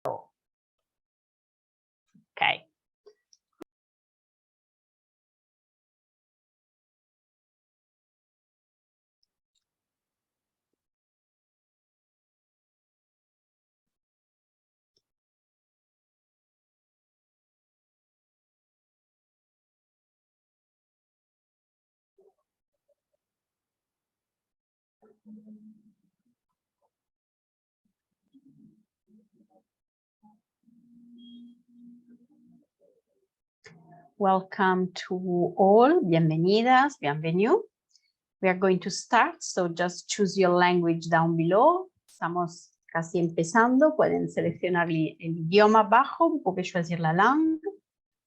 Okay. Welcome to all. Bienvenidas, bienvenue. We are going to start, so just choose your language down below. Estamos casi empezando. Pueden seleccionar el idioma abajo. Vous pouvez choisir la langue.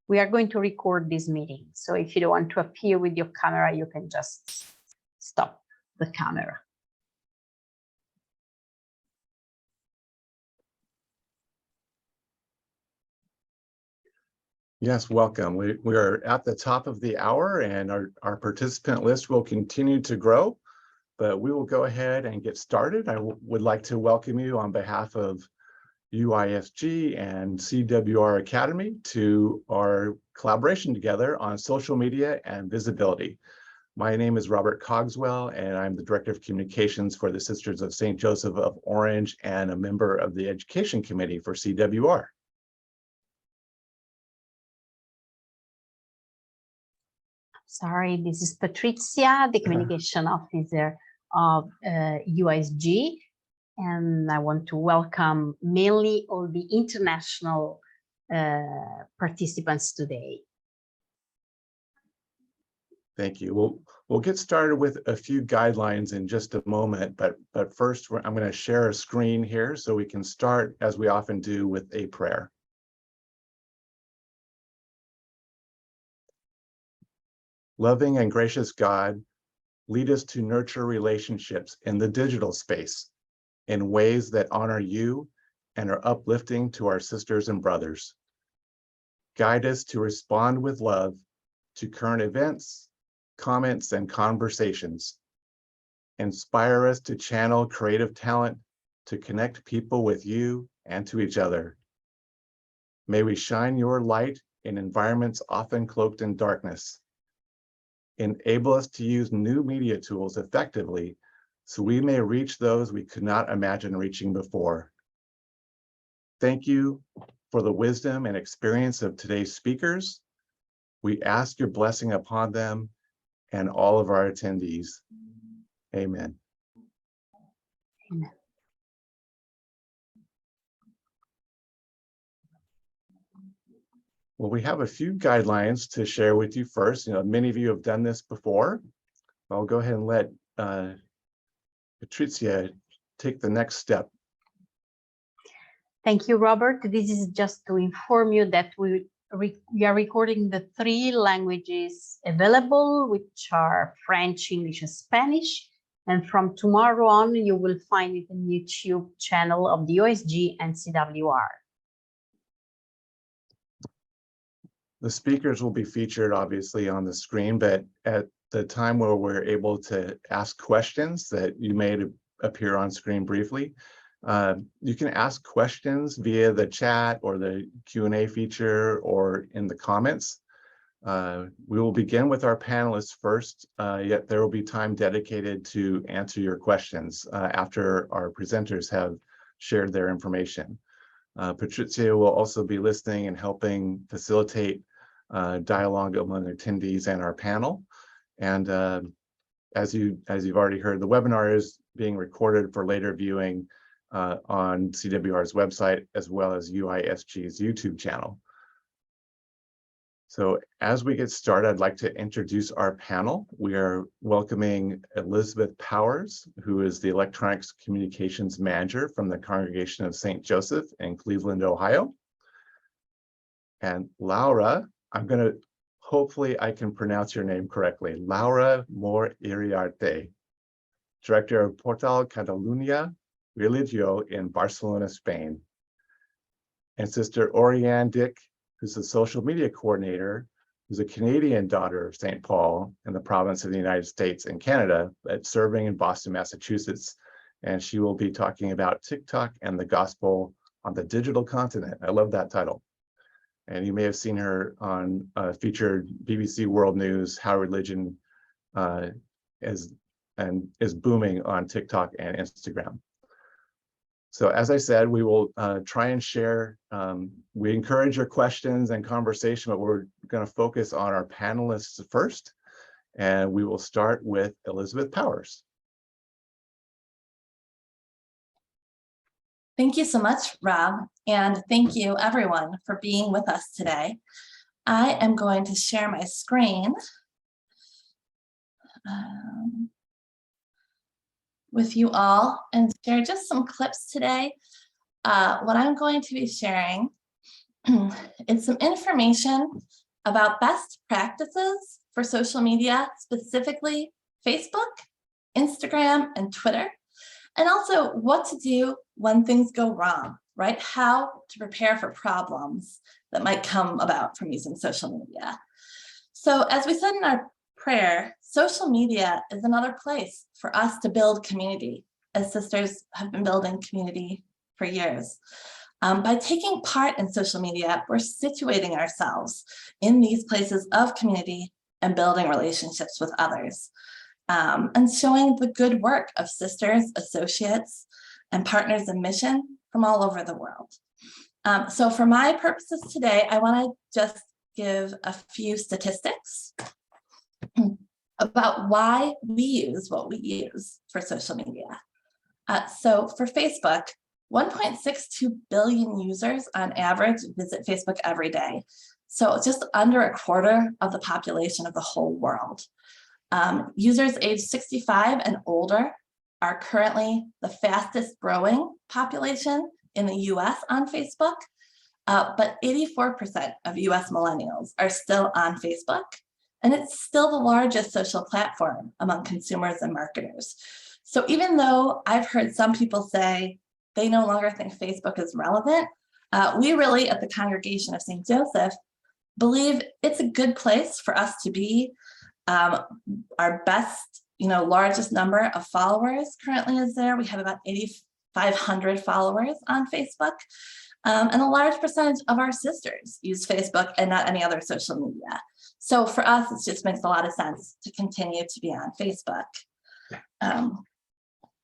We are going to record this meeting. So if you don't want to appear with your camera, you can just stop the camera. Yes, welcome. We are at the top of the hour and our participant list will continue to grow, but we will go ahead and get started. I would like to welcome you on behalf of UISG and CWR Academy to our collaboration together on social media and visibility. My name is Robert Cogswell, and I'm the Director of Communications for the Sisters of St. Joseph of Orange and a member of the Education Committee for CWR. Sorry, this is Patricia, the Communication Officer of UISG. And I want to welcome mainly all the international participants today. Thank you. We'll get started with a few guidelines in just a moment, but first I'm going to share a screen here so we can start, as we often do, with a prayer. Loving and gracious God, lead us to nurture relationships in the digital space in ways that honor you and are uplifting to our sisters and brothers. Guide us to respond with love to current events, comments, and conversations. Inspire us to channel creative talent to connect people with you and to each other. May we shine your light in environments often cloaked in darkness. Enable us to use new media tools effectively so we may reach those we could not imagine reaching before. Thank you for the wisdom and experience of today's speakers. We ask your blessing upon them and all of our attendees. Amen. Amen. Well, we have a few guidelines to share with you first. Many of you have done this before. I'll go ahead and let Patricia take the next step. Thank you, Robert. This is just to inform you that we are recording the 3 languages available, which are French, English, and Spanish. And from tomorrow on, you will find it in the YouTube channel of the UISG and CWR. The speakers will be featured obviously on the screen, but at the time where we're able to ask questions that you made appear on screen briefly, you can ask questions via the chat or the Q&A feature or in the comments. We will begin with our panelists first, yet there will be time dedicated to answer your questions after our presenters have shared their information. Patricia will also be listening and helping facilitate dialogue among attendees and our panel. And as you've already heard, the webinar is being recorded for later viewing on CWR's website, as well as UISG's YouTube channel. So as we get started, I'd like to introduce our panel. We are welcoming Elizabeth Powers, who is the Electronics Communications Manager from the Congregation of St. Joseph in Cleveland, Ohio. And Laura, hopefully I can pronounce your name correctly, Laura Mor Iriarte, Director of Portal Catalunya Religio in Barcelona, Spain. And Sister Oriane Dick, who's the social media coordinator, who's a Canadian daughter of St. Paul in the province of the United States and Canada, but serving in Boston, Massachusetts. And she will be talking about TikTok and the gospel on the digital continent. I love that title. And you may have seen her on featured BBC World News, How Religion is booming on TikTok and Instagram. So as I said, we will try and share, we encourage your questions and conversation, but we're going to focus on our panelists first. And we will start with Elizabeth Powers. Thank you so much, Rob, and thank you everyone for being with us today. I am going to share my screen with you all and share just some clips today. What I'm going to be sharing is some information about best practices for social media, specifically Facebook, Instagram, and Twitter. And also what to do when things go wrong, right? How to prepare for problems that might come about from using social media. So as we said in our prayer, social media is another place for us to build community, as sisters have been building community for years. By taking part in social media, we're situating ourselves in these places of community and building relationships with others. And showing the good work of sisters, associates, and partners in mission from all over the world. So for my purposes today, I want to just give a few statistics about why we use what we use for social media. So for Facebook, 1.62 billion users on average visit Facebook every day. So just under a quarter of the population of the whole world. Users aged 65 and older are currently the fastest growing population in the US on Facebook, but 84% of US millennials are still on Facebook, and it's still the largest social platform among consumers and marketers. So even though I've heard some people say they no longer think Facebook is relevant, we really at the Congregation of St. Joseph believe it's a good place for us to be. Our best, largest number of followers currently is there. We have about 8,500 followers on Facebook. And a large percentage of our sisters use Facebook and not any other social media. So for us, it just makes a lot of sense to continue to be on Facebook.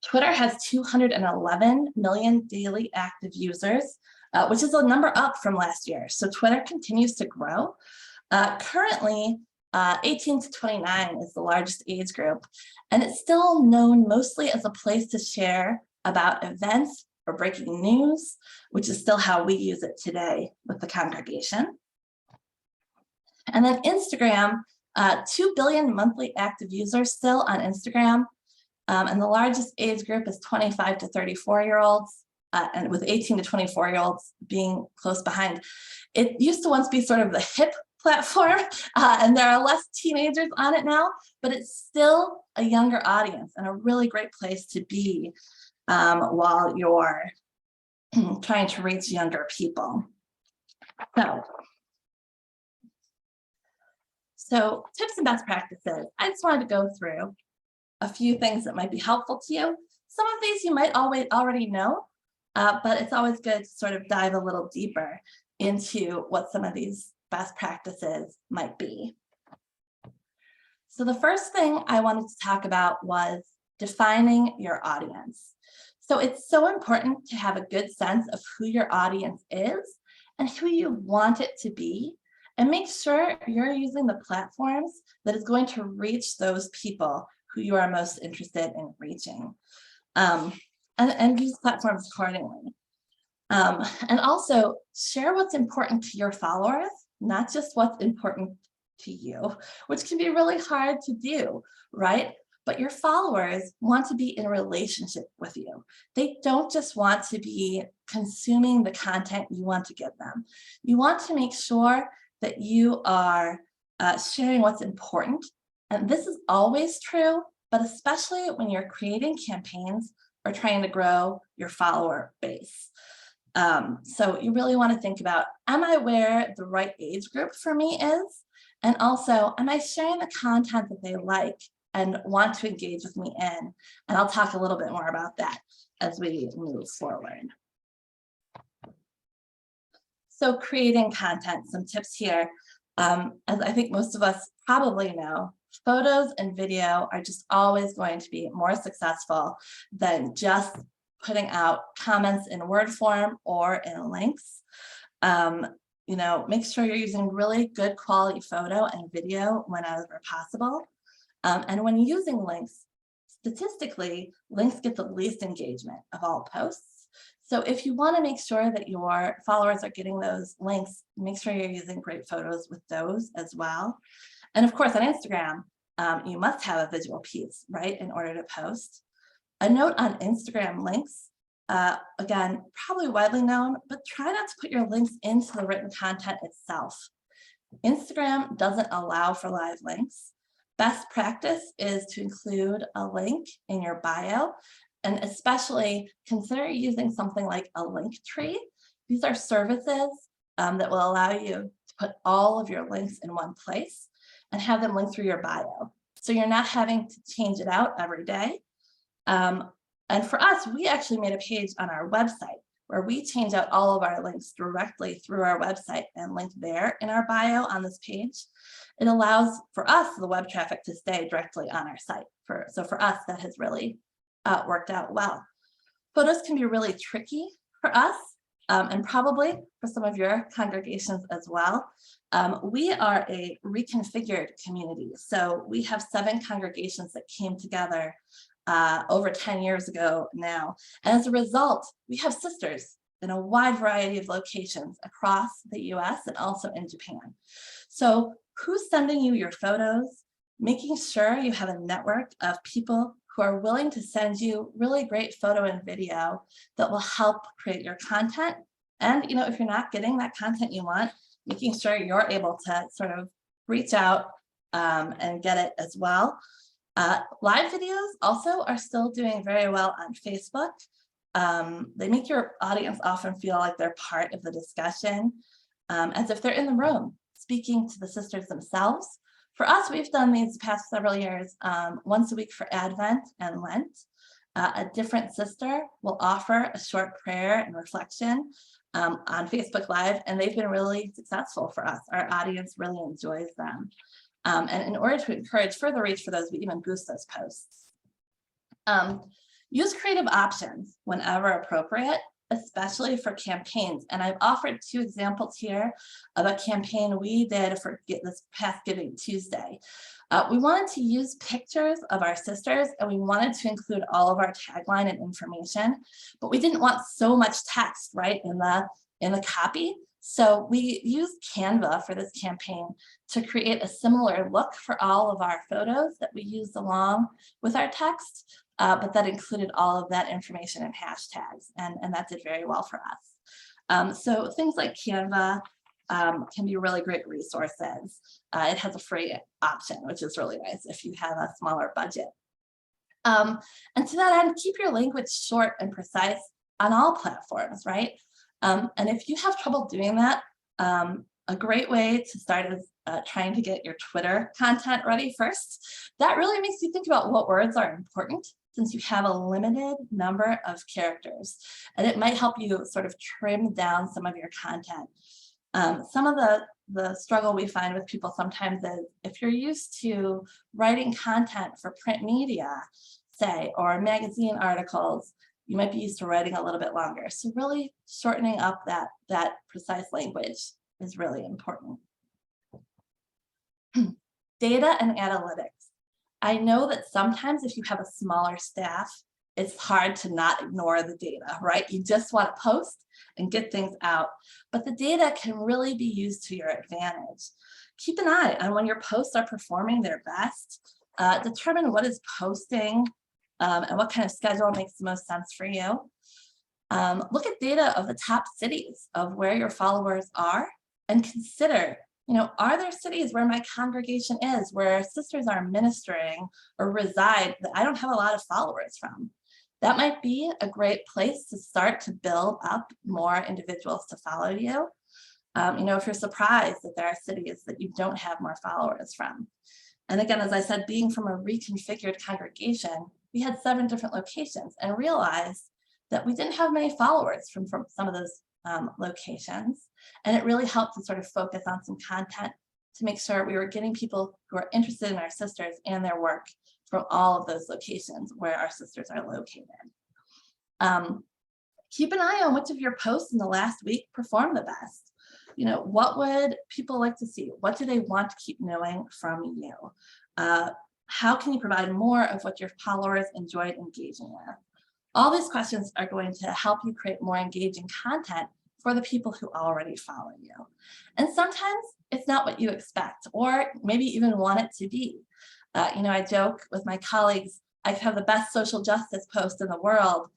Twitter has 211 million daily active users, which is a number up from last year. So Twitter continues to grow. Currently, 18 to 29 is the largest age group, and it's still known mostly as a place to share about events or breaking news, which is still how we use it today with the congregation. And then Instagram, 2 billion monthly active users still on Instagram, and the largest age group is 25 to 34-year-olds, and with 18 to 24-year-olds being close behind. It used to once be sort of the hip platform, and there are less teenagers on it now, but it's still a younger audience and a really great place to be while you're trying to reach younger people. So tips and best practices. I just wanted to go through a few things that might be helpful to you. Some of these you might already know, but it's always good to sort of dive a little deeper into what some of these best practices might be. So the first thing I wanted to talk about was defining your audience. So it's so important to have a good sense of who your audience is and who you want it to be, and make sure you're using the platforms that is going to reach those people who you are most interested in reaching, and use platforms accordingly. And also share what's important to your followers, not just what's important to you, which can be really hard to do, right? But your followers want to be in a relationship with you. They don't just want to be consuming the content you want to give them. You want to make sure that you are sharing what's important. And this is always true, but especially when you're creating campaigns or trying to grow your follower base. So you really want to think about, am I where the right age group for me is? And also, am I sharing the content that they like and want to engage with me in? And I'll talk a little bit more about that as we move forward. So creating content, some tips here. As I think most of us probably know, photos and video are just always going to be more successful than just putting out comments in word form or in links. You know, make sure you're using really good quality photo and video whenever possible. And when using links, statistically, links get the least engagement of all posts. So if you want to make sure that your followers are getting those links, make sure you're using great photos with those as well. And of course, on Instagram, you must have a visual piece, right, in order to post. A note on Instagram links, again, probably widely known, but try not to put your links into the written content itself. Instagram doesn't allow for live links. Best practice is to include a link in your bio, and especially consider using something like a link tree. These are services that will allow you to put all of your links in one place and have them link through your bio. So you're not having to change it out every day. And for us, we actually made a page on our website where we change out all of our links directly through our website and link there in our bio on this page. It allows for us, the web traffic, to stay directly on our site. So for us, that has really worked out well. Photos can be really tricky for us, and probably for some of your congregations as well. We are a reconfigured community. So we have 7 congregations that came together over 10 years ago now. And as a result, we have sisters in a wide variety of locations across the US and also in Japan. So who's sending you your photos? Making sure you have a network of people who are willing to send you really great photo and video that will help create your content. And you know, if you're not getting that content you want, making sure you're able to sort of reach out and get it as well. Live videos also are still doing very well on Facebook. They make your audience often feel like they're part of the discussion, as if they're in the room speaking to the sisters themselves. For us, we've done these past several years, once a week for Advent and Lent. A different sister will offer a short prayer and reflection on Facebook Live, and they've been really successful for us. Our audience really enjoys them. And in order to encourage further reach for those, we even boost those posts. Use creative options whenever appropriate, especially for campaigns. And I've offered 2 examples here of a campaign we did for this past Giving Tuesday. We wanted to use pictures of our sisters, and we wanted to include all of our tagline and information, but we didn't want so much text, right, in the copy. So we used Canva for this campaign to create a similar look for all of our photos that we used along with our text, but that included all of that information and hashtags, and that did very well for us. So things like Canva can be really great resources. It has a free option, which is really nice if you have a smaller budget. And to that end, keep your language short and precise on all platforms, right? And if you have trouble doing that, a great way to start is trying to get your Twitter content ready first. That really makes you think about what words are important, since you have a limited number of characters, and it might help you sort of trim down some of your content. Some of the struggle we find with people sometimes is if you're used to writing content for print media, say, or magazine articles, you might be used to writing a little bit longer. So really shortening up that precise language is really important. Data and analytics. I know that sometimes if you have a smaller staff, it's hard to not ignore the data, right? You just want to post and get things out, but the data can really be used to your advantage. Keep an eye on when your posts are performing their best. Determine what is posting and what kind of schedule makes the most sense for you. Look at data of the top cities of where your followers are and consider, you know, are there cities where my congregation is, where sisters are ministering or reside that I don't have a lot of followers from? That might be a great place to start to build up more individuals to follow you. You know, if you're surprised that there are cities that you don't have more followers from. And again, as I said, being from a reconfigured congregation, we had 7 different locations and realized that we didn't have many followers from some of those locations. And it really helped to sort of focus on some content to make sure we were getting people who are interested in our sisters and their work from all of those locations where our sisters are located. Keep an eye on which of your posts in the last week performed the best. You know, what would people like to see? What do they want to keep knowing from you? How can you provide more of what your followers enjoyed engaging with? All these questions are going to help you create more engaging content for the people who already follow you. And sometimes it's not what you expect, or maybe even want it to be. You know, I joke with my colleagues, I could have the best social justice post in the world,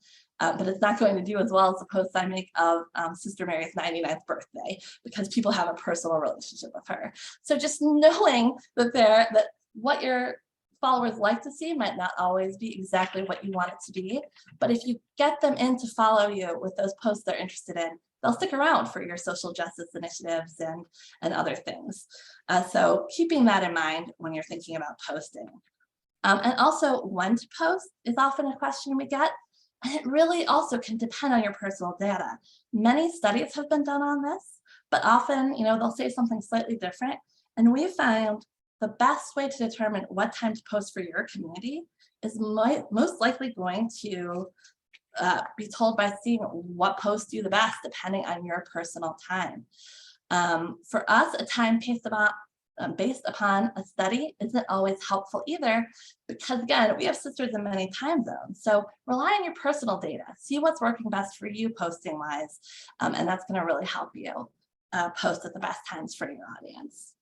but it's not going to do as well as the posts I make of Sister Mary's 99th birthday, because people have a personal relationship with her. So just knowing that what your followers like to see might not always be exactly what you want it to be, but if you get them in to follow you with those posts they're interested in, they'll stick around for your social justice initiatives and other things. So keeping that in mind when you're thinking about posting. And also when to post is often a question we get. And it really also can depend on your personal data. Many studies have been done on this, but often, you know, they'll say something slightly different. And we found the best way to determine what time to post for your community is most likely going to be told by seeing what posts do the best depending on your personal time. For us, a time based upon a study isn't always helpful either, because again, we have sisters in many time zones. So rely on your personal data, see what's working best for you posting wise, and that's going to really help you post at the best times for your audience.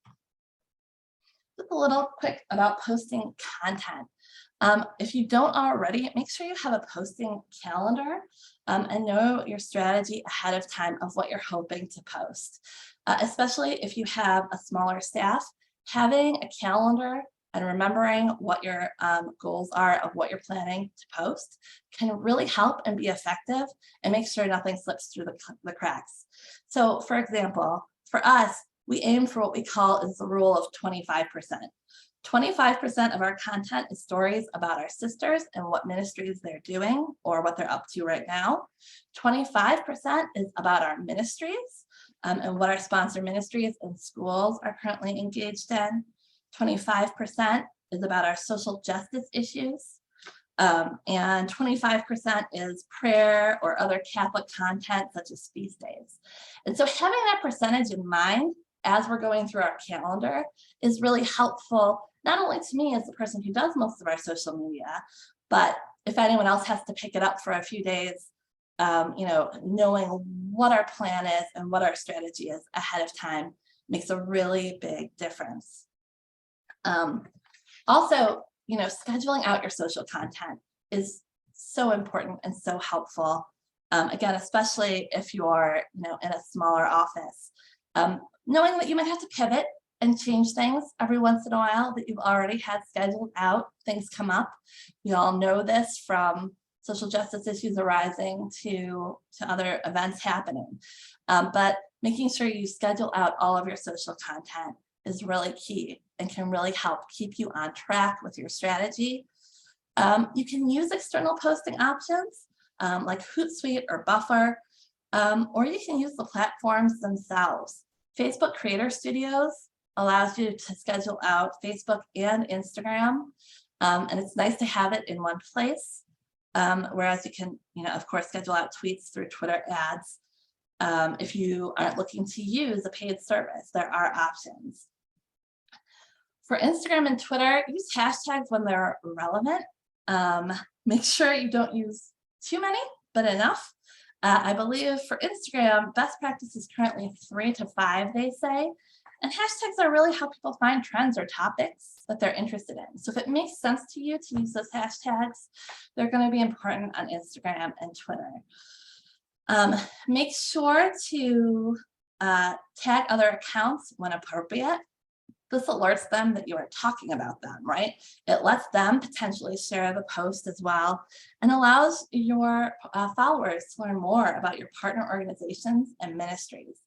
Just a little quick about posting content. If you don't already, make sure you have a posting calendar and know your strategy ahead of time of what you're hoping to post. Especially if you have a smaller staff, having a calendar and remembering what your goals are of what you're planning to post can really help and be effective and make sure nothing slips through the cracks. So for example, for us, we aim for what we call is the rule of 25%. 25% of our content is stories about our sisters and what ministries they're doing or what they're up to right now. 25% is about our ministries and what our sponsor ministries and schools are currently engaged in. 25% is about our social justice issues. And 25% is prayer or other Catholic content such as feast days. And so having that percentage in mind as we're going through our calendar is really helpful, not only to me as the person who does most of our social media, but if anyone else has to pick it up for a few days, you know, knowing what our plan is and what our strategy is ahead of time makes a really big difference. Also, you know, scheduling out your social content is so important and so helpful. Again, especially if you're, you know, in a smaller office. Knowing that you might have to pivot and change things every once in a while that you've already had scheduled out, things come up. We all know this from social justice issues arising to other events happening. But making sure you schedule out all of your social content is really key and can really help keep you on track with your strategy. You can use external posting options like Hootsuite or Buffer, or you can use the platforms themselves. Facebook Creator Studios allows you to schedule out Facebook and Instagram, and it's nice to have it in one place. Whereas you can, you know, of course, schedule out tweets through Twitter ads. If you aren't looking to use a paid service, there are options. For Instagram and Twitter, use hashtags when they're relevant. Make sure you don't use too many, but enough. I believe for Instagram, best practice is currently 3 to 5, they say. And hashtags are really how people find trends or topics that they're interested in. So if it makes sense to you to use those hashtags, they're going to be important on Instagram and Twitter. Make sure to tag other accounts when appropriate. This alerts them that you are talking about them, right? It lets them potentially share the post as well and allows your followers to learn more about your partner organizations and ministries.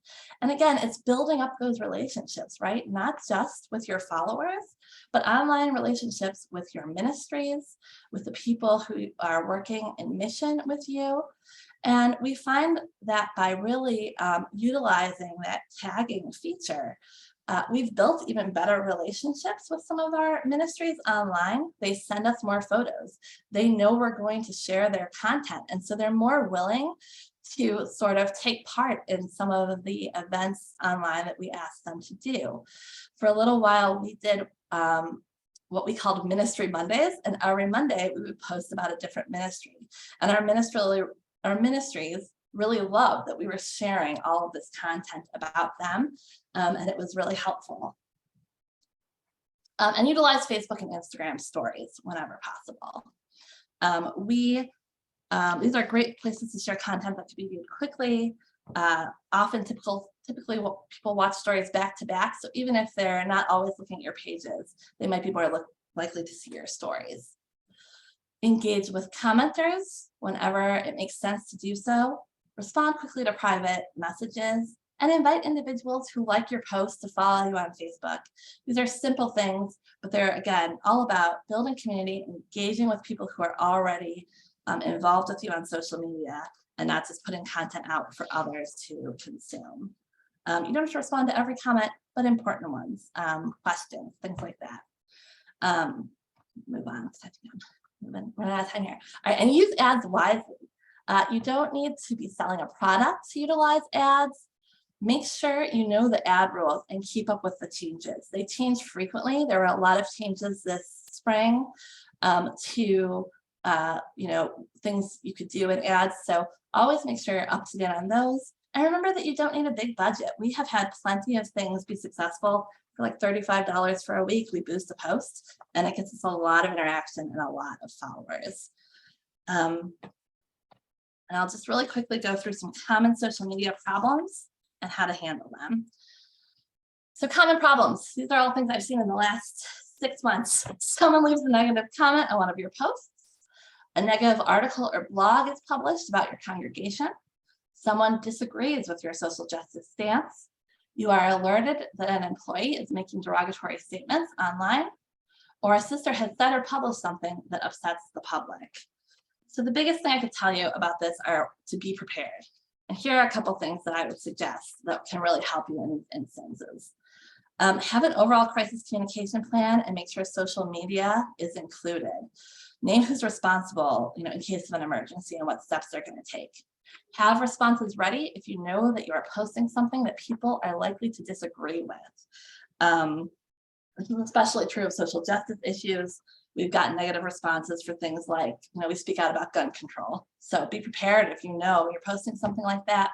And again, it's building up those relationships, right? Not just with your followers, but online relationships with your ministries, with the people who are working in mission with you. And we find that by really utilizing that tagging feature, we've built even better relationships with some of our ministries online. They send us more photos. They know we're going to share their content. And so they're more willing to sort of take part in some of the events online that we ask them to do. For a little while, we did what we called Ministry Mondays, and every Monday we would post about a different ministry. And our ministries really loved that we were sharing all of this content about them, and it was really helpful. And utilize Facebook and Instagram stories whenever possible. These are great places to share content that can be viewed quickly. Typically people watch stories back to back, so even if they're not always looking at your pages, they might be more likely to see your stories. Engage with commenters whenever it makes sense to do so. Respond quickly to private messages, and invite individuals who like your posts to follow you on Facebook. These are simple things, but they're, again, all about building community, engaging with people who are already involved with you on social media, and not just putting content out for others to consume. You don't have to respond to every comment, but important ones, questions, things like that. Move on. We're out of time here. All right, and use ads wisely. You don't need to be selling a product to utilize ads. Make sure you know the ad rules and keep up with the changes. They change frequently. There were a lot of changes this spring to things you could do in ads. So always make sure you're up to date on those. And remember that you don't need a big budget. We have had plenty of things be successful for like $35 for a week. We boost a post and it gets us a lot of interaction and a lot of followers. And I'll just really quickly go through some common social media problems and how to handle them. So common problems. These are all things I've seen in the last 6 months. Someone leaves a negative comment on one of your posts. A negative article or blog is published about your congregation. Someone disagrees with your social justice stance. You are alerted that an employee is making derogatory statements online, or a sister has said or published something that upsets the public. So the biggest thing I could tell you about this are to be prepared. And here are a couple things that I would suggest that can really help you in these instances. Have an overall crisis communication plan and make sure social media is included. Name who's responsible, in case of an emergency and what steps they're going to take. Have responses ready if you know that you are posting something that people are likely to disagree with. This is especially true of social justice issues. We've gotten negative responses for things like, we speak out about gun control. So be prepared if you know you're posting something like that.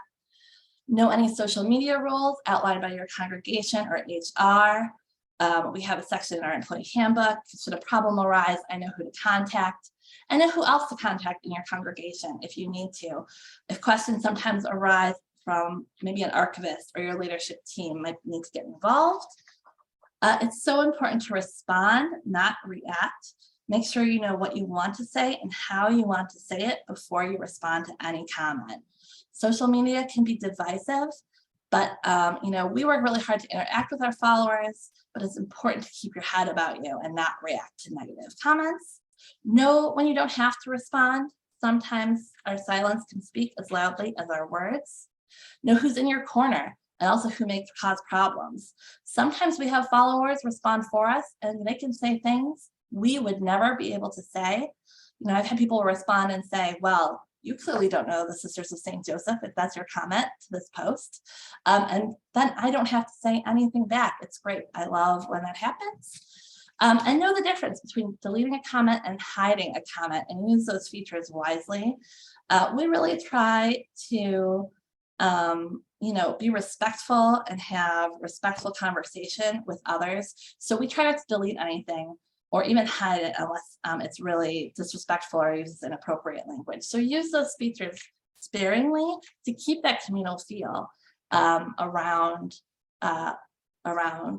Know any social media rules outlined by your congregation or HR. We have a section in our employee handbook. Should a problem arise, I know who to contact. I know who else to contact in your congregation if you need to. If questions sometimes arise from maybe an archivist or your leadership team might need to get involved. It's so important to respond, not react. Make sure you know what you want to say and how you want to say it before you respond to any comment. Social media can be divisive, but we work really hard to interact with our followers, but it's important to keep your head about you and not react to negative comments. Know when you don't have to respond. Sometimes our silence can speak as loudly as our words. Know who's in your corner and also who may cause problems. Sometimes we have followers respond for us and they can say things we would never be able to say. I've had people respond and say, well, you clearly don't know the Sisters of St. Joseph if that's your comment to this post. And then I don't have to say anything back. It's great. I love when that happens. And know the difference between deleting a comment and hiding a comment and use those features wisely. We really try to be respectful and have respectful conversation with others. So we try not to delete anything or even hide it unless it's really disrespectful or uses inappropriate language. So use those features sparingly to keep that communal feel around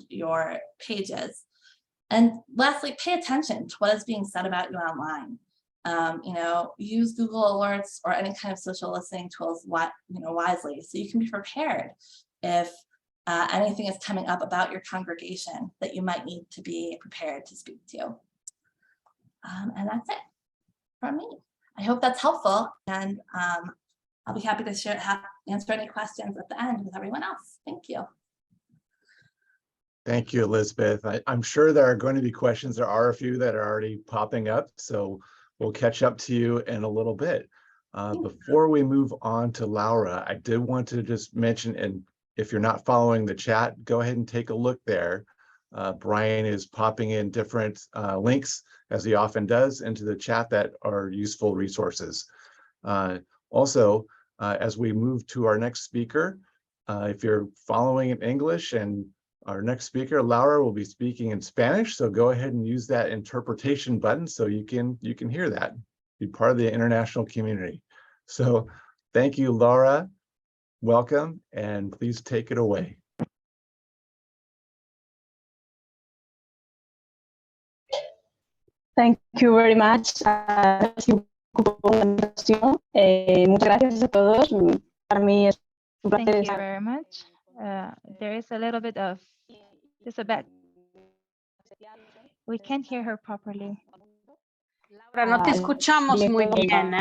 your pages. And lastly, pay attention to what is being said about you online. Use Google Alerts or any kind of social listening tools wisely so you can be prepared if anything is coming up about your congregation that you might need to be prepared to speak to. And that's it from me. I hope that's helpful, and I'll be happy to answer any questions at the end with everyone else. Thank you. Thank you, Elizabeth. I'm sure there are going to be questions. There are a few that are already popping up, so we'll catch up to you in a little bit. Before we move on to Laura, I did want to just mention, and if you're not following the chat, go ahead and take a look there. Brian is popping in different links, as he often does, into the chat that are useful resources. Also, as we move to our next speaker, if you're following in English, and our next speaker, Laura, will be speaking in Spanish, so go ahead and use that interpretation button so you can hear that, be part of the international community. So thank you, Laura. Welcome, and please take it away. Thank you very much. Muchas gracias a todos. Para mí es un placer. Thank you very much. There is a little bit of we can't hear her properly. Laura, no te escuchamos muy bien,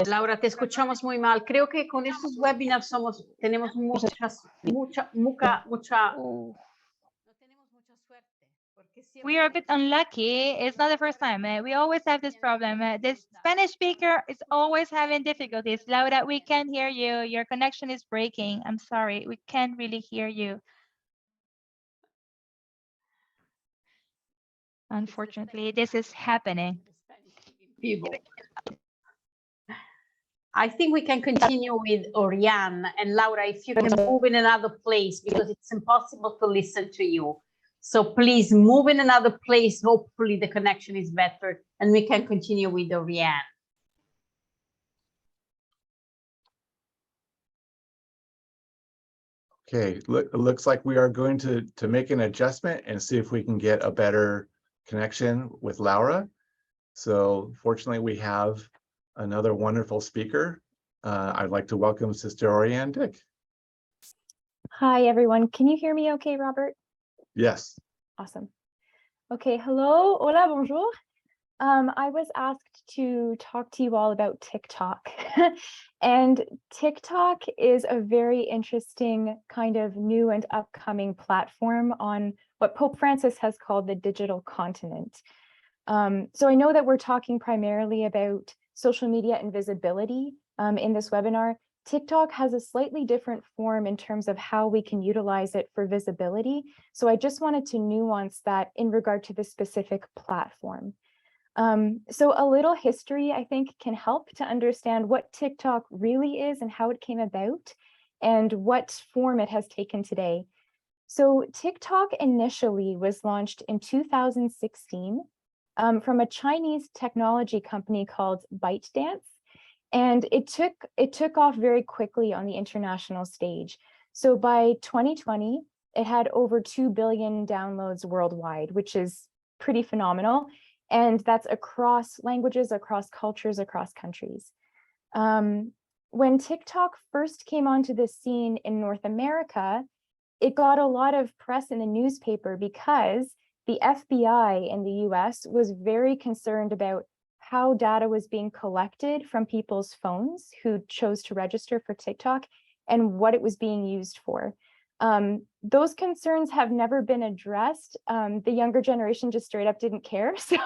Laura, te escuchamos muy mal. Creo que con estos webinars tenemos mucha We are a bit unlucky. It's not the first time. We always have this problem. This Spanish speaker is always having difficulties. Laura, we can't hear you. Your connection is breaking. I'm sorry. We can't really hear you. Unfortunately, this is happening. I think we can continue with Oriane, and Laura, if you can move in another place, because it's impossible to listen to you. So please move in another place. Hopefully the connection is better and we can continue with Oriane. Okay, it looks like we are going to make an adjustment and see if we can get a better connection with Laura. So fortunately, we have another wonderful speaker. I'd like to welcome Sister Oriane Dick. Hi, everyone. Can you hear me okay, Robert? Yes. Awesome. Okay, hello. Hola, bonjour. I was asked to talk to you all about TikTok. And TikTok is a very interesting kind of new and upcoming platform on what Pope Francis has called the digital continent. So I know that we're talking primarily about social media and visibility in this webinar. TikTok has a slightly different form in terms of how we can utilize it for visibility. So I just wanted to nuance that in regard to the specific platform. So a little history, I think, can help to understand what TikTok really is and how it came about and what form it has taken today. So TikTok initially was launched in 2016 from a Chinese technology company called ByteDance. And it took off very quickly on the international stage. So by 2020, it had over 2 billion downloads worldwide, which is pretty phenomenal. And that's across languages, across cultures, across countries. When TikTok first came onto the scene in North America, it got a lot of press in the newspaper because the FBI in the US was very concerned about how data was being collected from people's phones who chose to register for TikTok and what it was being used for. Those concerns have never been addressed. The younger generation just straight up didn't care, so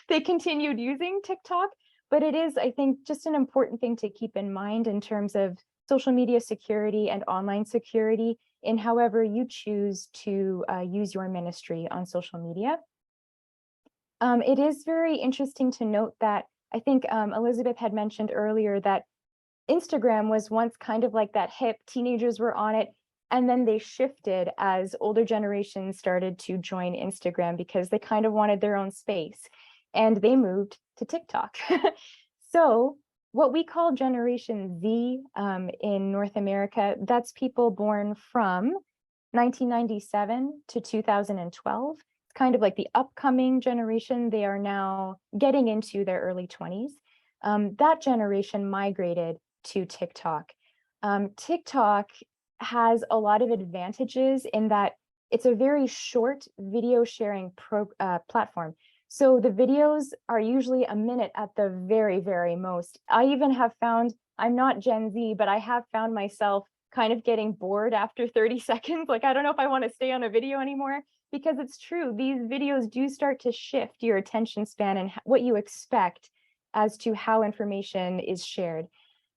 they continued using TikTok. But it is, I think, just an important thing to keep in mind in terms of social media security and online security in however you choose to use your ministry on social media. It is very interesting to note that I think Elizabeth had mentioned earlier that Instagram was once kind of like that hip, teenagers were on it, and then they shifted as older generations started to join Instagram because they kind of wanted their own space and they moved to TikTok. So what we call Generation Z in North America, that's people born from 1997 to 2012. Kind of like the upcoming generation, they are now getting into their early 20s. That generation migrated to TikTok. TikTok has a lot of advantages in that it's a very short video sharing platform. So the videos are usually a minute at the very, very most. I even have found, I'm not Gen Z, but I have found myself kind of getting bored after 30 seconds. Like, I don't know if I want to stay on a video anymore, because it's true. These videos do start to shift your attention span and what you expect as to how information is shared.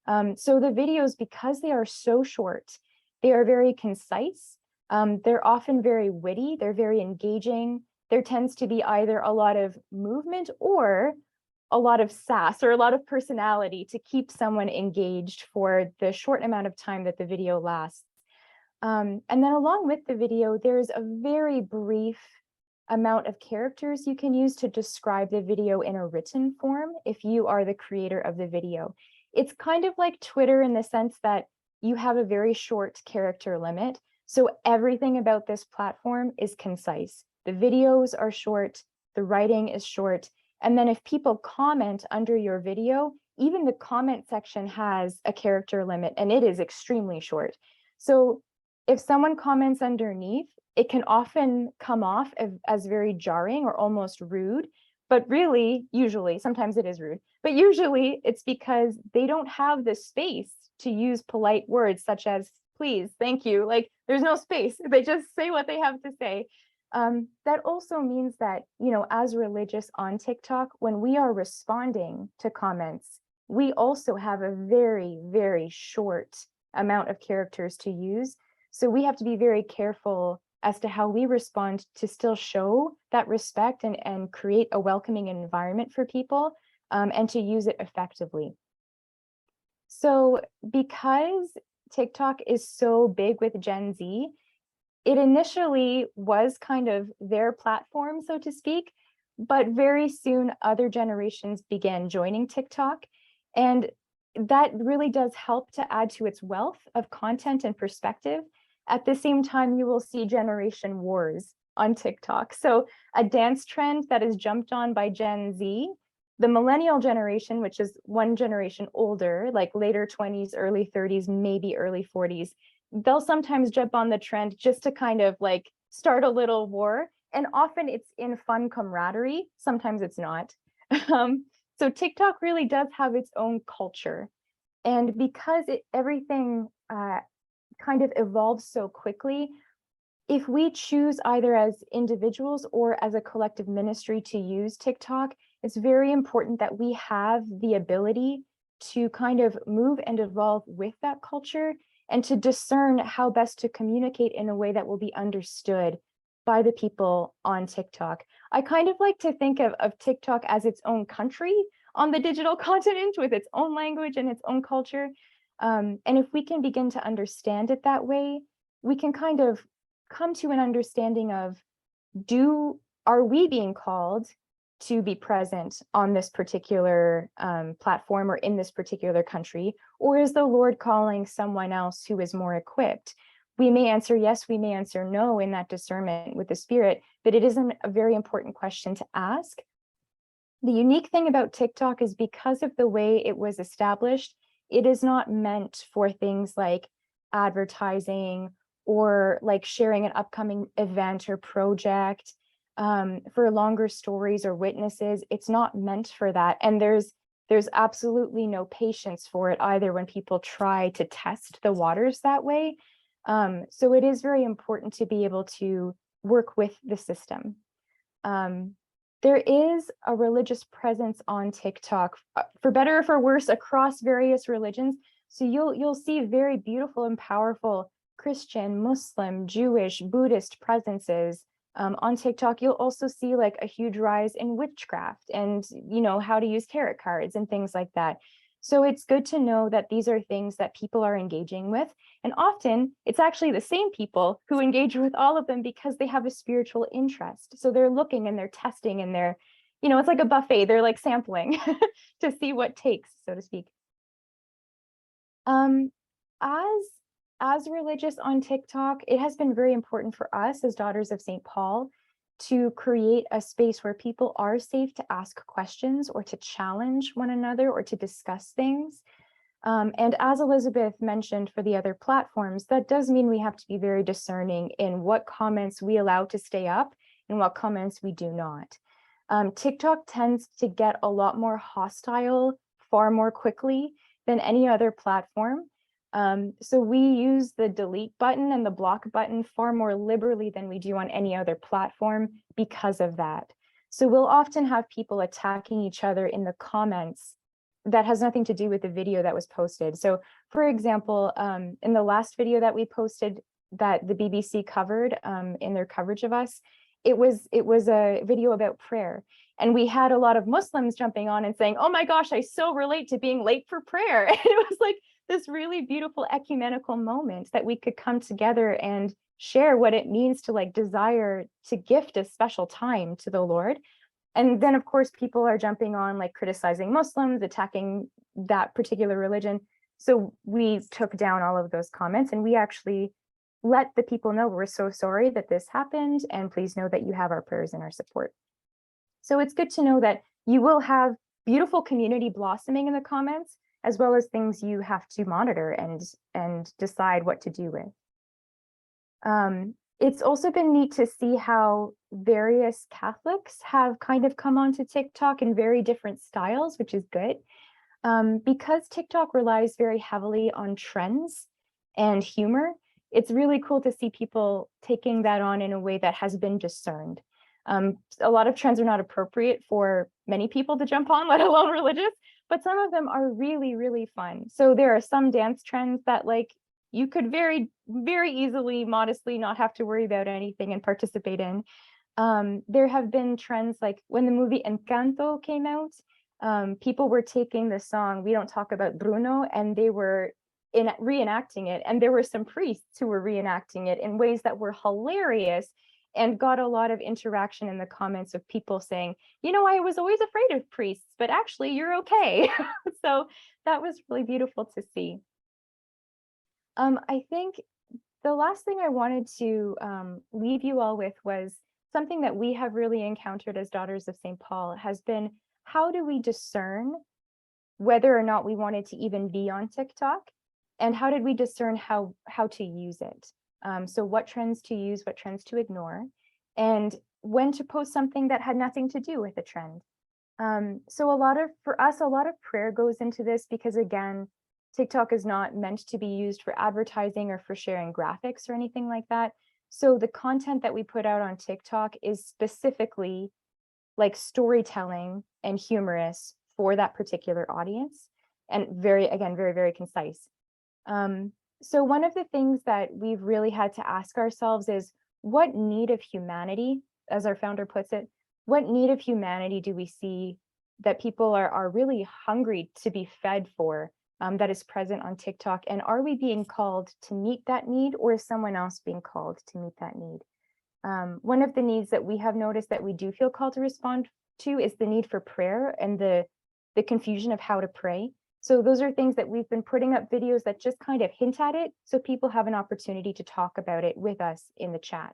So the videos, because they are so short, they are very concise. They're often very witty. They're very engaging. There tends to be either a lot of movement or a lot of sass or a lot of personality to keep someone engaged for the short amount of time that the video lasts. And then along with the video, there's a very brief amount of characters you can use to describe the video in a written form if you are the creator of the video. It's kind of like Twitter in the sense that you have a very short character limit. So everything about this platform is concise. The videos are short, the writing is short. And then if people comment under your video, even the comment section has a character limit and it is extremely short. So if someone comments underneath, it can often come off as very jarring or almost rude, but really, usually, sometimes it is rude, but usually it's because they don't have the space to use polite words such as please, thank you. Like, there's no space. They just say what they have to say. That also means that, you know, as religious on TikTok, when we are responding to comments, we also have a very, very short amount of characters to use. So we have to be very careful as to how we respond to still show that respect and create a welcoming environment for people, and to use it effectively. So because TikTok is so big with Gen Z, it initially was kind of their platform, so to speak, but very soon other generations began joining TikTok. And that really does help to add to its wealth of content and perspective. At the same time, you will see generation wars on TikTok. So a dance trend that is jumped on by Gen Z, the millennial generation, which is one generation older, like later 20s, early 30s, maybe early 40s, they'll sometimes jump on the trend just to kind of like start a little war. And often it's in fun camaraderie. Sometimes it's not. So TikTok really does have its own culture. And because everything kind of evolves so quickly, if we choose either as individuals or as a collective ministry to use TikTok, it's very important that we have the ability to kind of move and evolve with that culture and to discern how best to communicate in a way that will be understood by the people on TikTok. I kind of like to think of TikTok as its own country on the digital continent with its own language and its own culture. And if we can begin to understand it that way, we can kind of come to an understanding of, are we being called to be present on this particular platform or in this particular country, or is the Lord calling someone else who is more equipped? We may answer yes, we may answer no in that discernment with the Spirit, but it is a very important question to ask. The unique thing about TikTok is because of the way it was established, it is not meant for things like advertising or like sharing an upcoming event or project. For longer stories or witnesses, it's not meant for that. And there's absolutely no patience for it either when people try to test the waters that way. So it is very important to be able to work with the system. There is a religious presence on TikTok, for better or for worse, across various religions. So you'll see very beautiful and powerful Christian, Muslim, Jewish, Buddhist presences on TikTok. You'll also see like a huge rise in witchcraft and, you know, how to use tarot cards and things like that. So it's good to know that these are things that people are engaging with. And often it's actually the same people who engage with all of them because they have a spiritual interest. So they're looking and they're testing and they're, you know, it's like a buffet. They're like sampling to see what takes, so to speak. As religious on TikTok, it has been very important for us as Daughters of St. Paul to create a space where people are safe to ask questions or to challenge one another or to discuss things. And as Elizabeth mentioned for the other platforms, that does mean we have to be very discerning in what comments we allow to stay up and what comments we do not. TikTok tends to get a lot more hostile far more quickly than any other platform. So we use the delete button and the block button far more liberally than we do on any other platform because of that. So we'll often have people attacking each other in the comments that has nothing to do with the video that was posted. So for example, in the last video that we posted that the BBC covered in their coverage of us, it was a video about prayer. And we had a lot of Muslims jumping on and saying, oh my gosh, I so relate to being late for prayer. And it was like this really beautiful ecumenical moment that we could come together and share what it means to like desire to gift a special time to the Lord. And then of course, people are jumping on like criticizing Muslims, attacking that particular religion. So we took down all of those comments and we actually let the people know we're so sorry that this happened, and please know that you have our prayers and our support. So it's good to know that you will have beautiful community blossoming in the comments, as well as things you have to monitor and decide what to do with. It's also been neat to see how various Catholics have kind of come onto TikTok in very different styles, which is good. Because TikTok relies very heavily on trends and humor, it's really cool to see people taking that on in a way that has been discerned. A lot of trends are not appropriate for many people to jump on, let alone religious, but some of them are really, really fun. So there are some dance trends that like you could very, very easily, modestly not have to worry about anything and participate in. There have been trends like when the movie Encanto came out, people were taking the song We Don't Talk About Bruno and they were reenacting it, and there were some priests who were reenacting it in ways that were hilarious and got a lot of interaction in the comments of people saying, you know, I was always afraid of priests, but actually you're okay. So that was really beautiful to see. I think the last thing I wanted to leave you all with was something that we have really encountered as Daughters of St. Paul has been, how do we discern whether or not we wanted to even be on TikTok? And how did we discern how to use it? So what trends to use, what trends to ignore, and when to post something that had nothing to do with a trend. So for us, a lot of prayer goes into this because again, TikTok is not meant to be used for advertising or for sharing graphics or anything like that. So the content that we put out on TikTok is specifically like storytelling and humorous for that particular audience, and very, very concise. So one of the things that we've really had to ask ourselves is, what need of humanity, as our founder puts it, what need of humanity do we see that people are really hungry to be fed for, that is present on TikTok? And are we being called to meet that need, or is someone else being called to meet that need? One of the needs that we have noticed that we do feel called to respond to is the need for prayer and the confusion of how to pray. So those are things that we've been putting up videos that just kind of hint at it, so people have an opportunity to talk about it with us in the chat.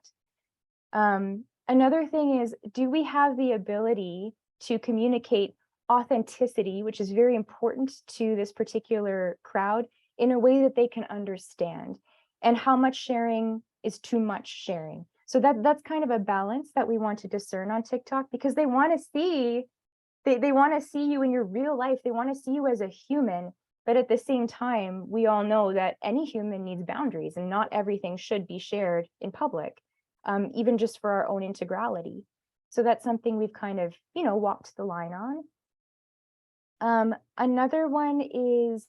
Another thing is, do we have the ability to communicate authenticity, which is very important to this particular crowd, in a way that they can understand? And how much sharing is too much sharing? So that's kind of a balance that we want to discern on TikTok, because they want to see They want to see you in your real life. They want to see you as a human. But at the same time, we all know that any human needs boundaries, and not everything should be shared in public, even just for our own integrality. So that's something we've kind of, walked the line on. Another one is,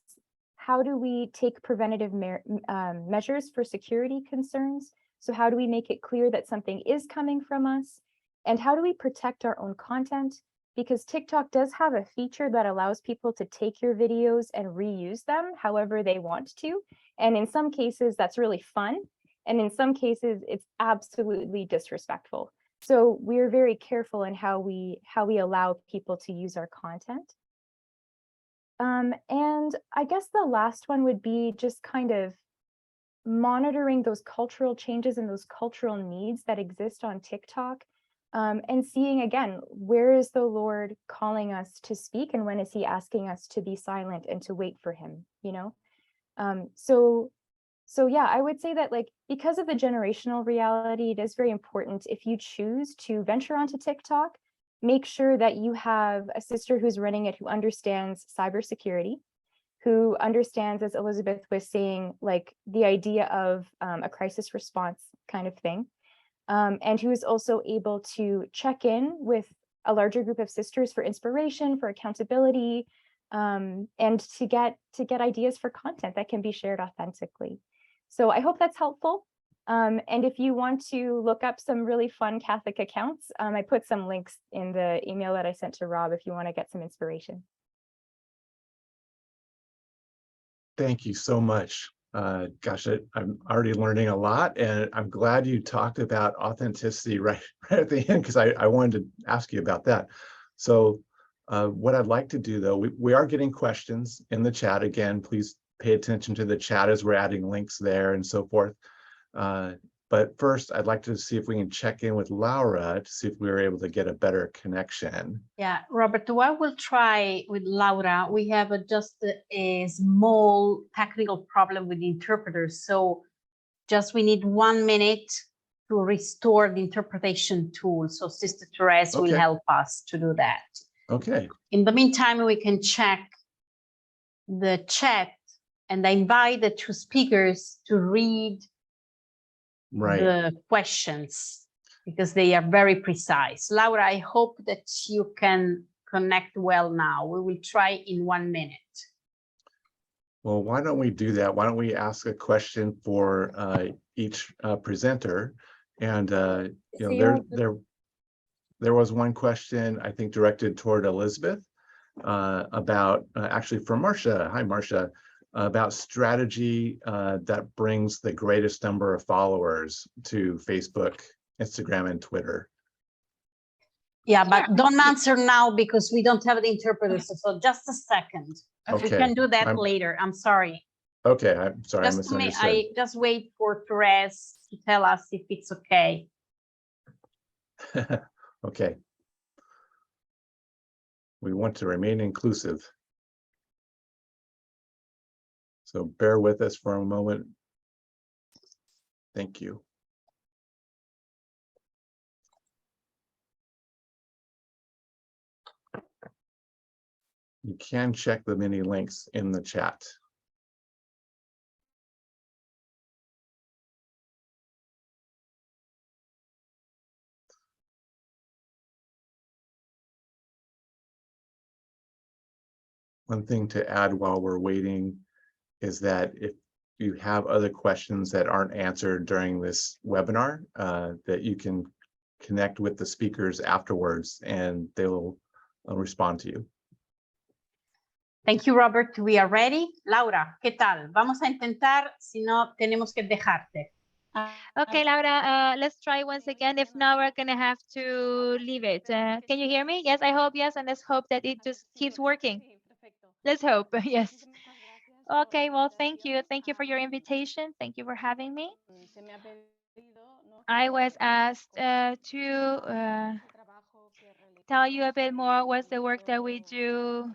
how do we take preventative measures for security concerns? So how do we make it clear that something is coming from us? And how do we protect our own content? Because TikTok does have a feature that allows people to take your videos and reuse them however they want to. And in some cases, that's really fun. And in some cases, it's absolutely disrespectful. So we're very careful in how we allow people to use our content. And I guess the last one would be just kind of monitoring those cultural changes and those cultural needs that exist on TikTok. And seeing again, where is the Lord calling us to speak, and when is he asking us to be silent and to wait for him, So yeah, I would say that, like, because of the generational reality, it is very important, if you choose to venture onto TikTok, make sure that you have a sister who's running it who understands cybersecurity, who understands, as Elizabeth was saying, like the idea of a crisis response kind of thing, and who is also able to check in with a larger group of sisters for inspiration, for accountability, and to get ideas for content that can be shared authentically. So I hope that's helpful. And if you want to look up some really fun Catholic accounts, I put some links in the email that I sent to Rob if you want to get some inspiration. Thank you so much. Gosh, I'm already learning a lot, and I'm glad you talked about authenticity right at the end, because I wanted to ask you about that. So what I'd like to do, though, we are getting questions in the chat. Again, please pay attention to the chat as we're adding links there and so forth. But first, I'd like to see if we can check in with Laura to see if we were able to get a better connection. Yeah, Robert, what we'll try with Laura, we have just a small technical problem with the interpreters. So just we need 1 minute to restore the interpretation tool. So Sister Therese will help us to do that. Okay. In the meantime, we can check the chat, and I invite the two speakers to read the questions, because they are very precise. Laura, I hope that you can connect well now. We will try in 1 minute. Well, why don't we do that? Why don't we ask a question for each presenter? And you know, there was one question I think directed toward Elizabeth about actually from Marcia. Hi, Marcia. About strategy that brings the greatest number of followers to Facebook, Instagram, and Twitter. Yeah, but don't answer now because we don't have the interpreters. So just a second. Okay. We can do that later. I'm sorry. Okay, I'm sorry, I Just misunderstood. just wait for Therese to tell us if it's okay. Okay. We want to remain inclusive. So bear with us for a moment. Thank you. You can check the mini links in the chat. One thing to add while we're waiting is that if you have other questions that aren't answered during this webinar, that you can connect with the speakers afterwards and they will respond to you. Thank you, Robert. We are ready. Laura, ¿qué tal? Vamos a intentar, si no, tenemos que dejarte. Okay, Laura, let's try once again. If not, we're gonna have to leave it. Can you hear me? Yes, I hope yes, and let's hope that it just keeps working. Let's hope, yes. Okay, well, thank you. Thank you for your invitation. Thank you for having me. I was asked to tell you a bit more what's the work that we do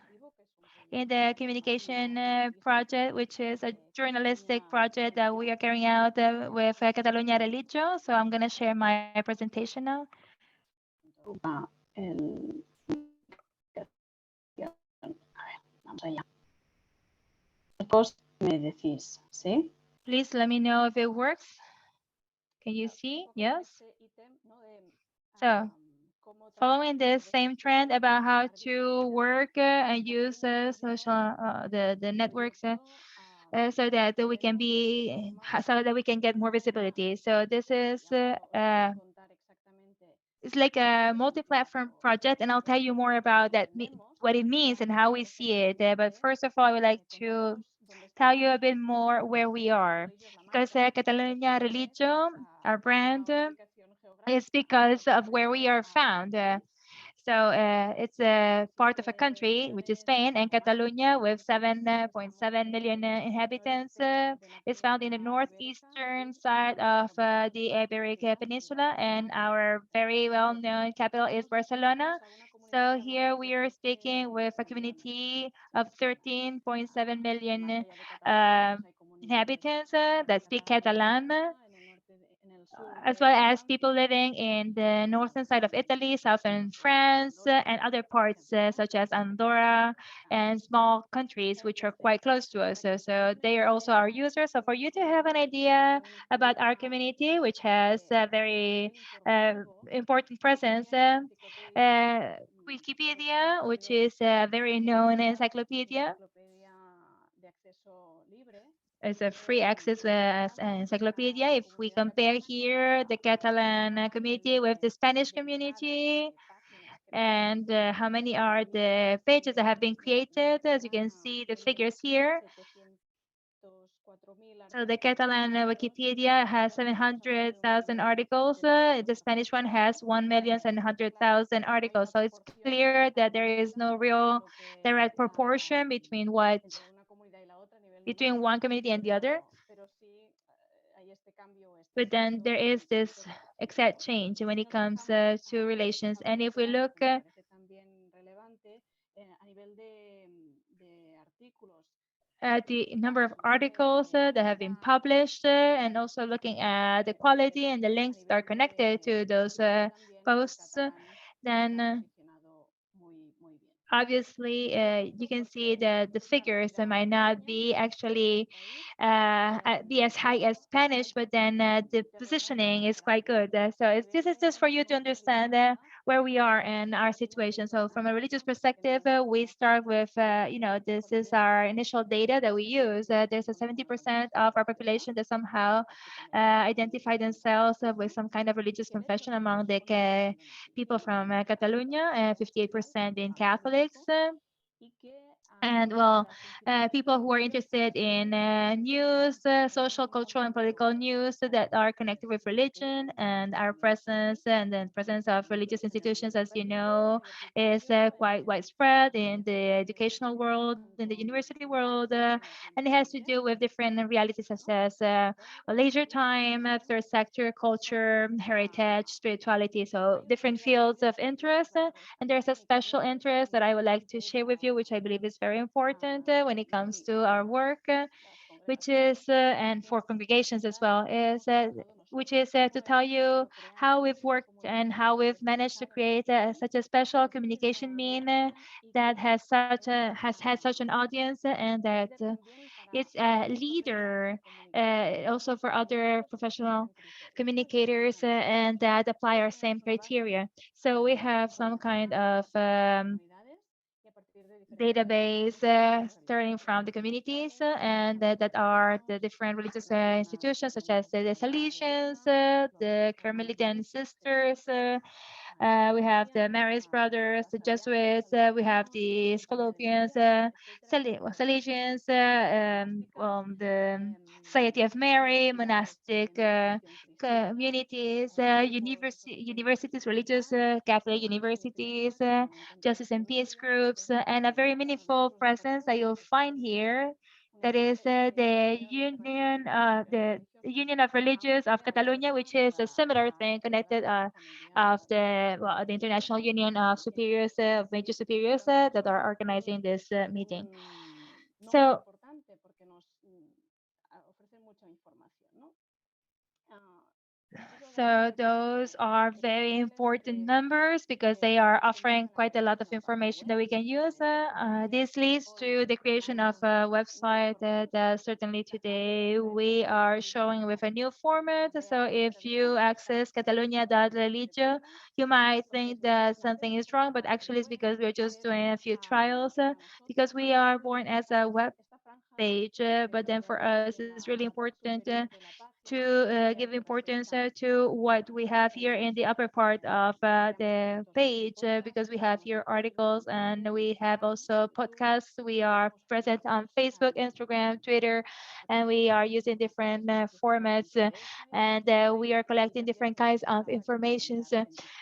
in the communication project, which is a journalistic project that we are carrying out with Catalunya Religio. So I'm going to share my presentation now. Please let me know if it works. Can you see? Yes. So following this same trend about how to work and use social the networks so that we can get more visibility. So this is it's like a multi-platform project, and I'll tell you more about that, what it means and how we see it. But first of all, I would like to tell you a bit more where we are, because Catalunya Religio, our brand, is because of where we are found. So it's a part of a country, which is Spain, and Catalonia, with 7.7 million inhabitants, is found in the northeastern side of the Iberic Peninsula, and our very well-known capital is Barcelona. So here we are speaking with a community of 13.7 million inhabitants that speak Catalan. as well as people living in the northern side of Italy, southern France, and other parts such as Andorra and small countries which are quite close to us. So they are also our users. So for you to have an idea about our community, which has a very important presence, Wikipedia, which is a very known encyclopedia, it's a free access encyclopedia. If we compare here the Catalan community with the Spanish community, and how many are the pages that have been created, as you can see the figures here. So the Catalan Wikipedia has 700,000 articles. The Spanish one has 1,700,000 articles. So it's clear that there is no real direct proportion between between one community and the other. But then there is this exact change when it comes to relations. And if we look at the number of articles that have been published, and also looking at the quality and the links that are connected to those posts, then obviously you can see that the figures might not be actually be as high as Spanish, but then the positioning is quite good. This is just for you to understand where we are in our situation. So from a religious perspective, we start with, this is our initial data that we use. There's a 70% of our population that somehow identify themselves with some kind of religious confession among the people from Catalonia, 58% in Catholics. And well, people who are interested in news, social, cultural, and political news that are connected with religion, and our presence and the presence of religious institutions, as you know, is quite widespread in the educational world, in the university world, and it has to do with different realities such as leisure time, third sector, culture, heritage, spirituality, so different fields of interest. And there's a special interest that I would like to share with you, which I believe is very important when it comes to our work, which is, and for congregations as well, is which is to tell you how we've worked and how we've managed to create such a special communication mean that has had such an audience, and that it's a leader also for other professional communicators and that apply our same criteria. So we have some kind of database starting from the communities and that are the different religious institutions such as the Salesians, the Carmelitian sisters, we have the Marist brothers, the Jesuits, we have the Scolopians, Salesians, the Society of Mary, monastic communities, universities, religious Catholic universities, justice and peace groups, and a very meaningful presence that you'll find here. That is the Union of Religious of Catalonia, which is a similar thing connected of the International Union of Superiors, of Major Superiors that are organizing this meeting. So those are very important numbers because they are offering quite a lot of information that we can use. This leads to the creation of a website that certainly today we are showing with a new format. So if you access Catalonia.religio, you might think that something is wrong, but actually it's because we're just doing a few trials because we are born as a web page, but then for us it's really important to give importance to what we have here in the upper part of the page because we have here articles and we have also podcasts. We are present on Facebook, Instagram, Twitter, and we are using different formats and we are collecting different kinds of informations.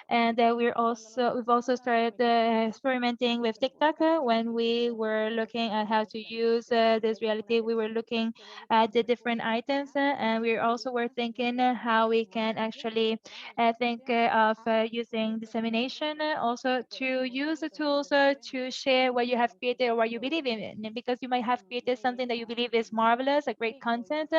And we've also started experimenting with TikTok when we were looking at how to use this reality. We were looking at the different items and we're also we're thinking how we can actually think of using dissemination, also to use the tools to share what you have created or what you believe in, because you might have created something that you believe is marvelous, a great content,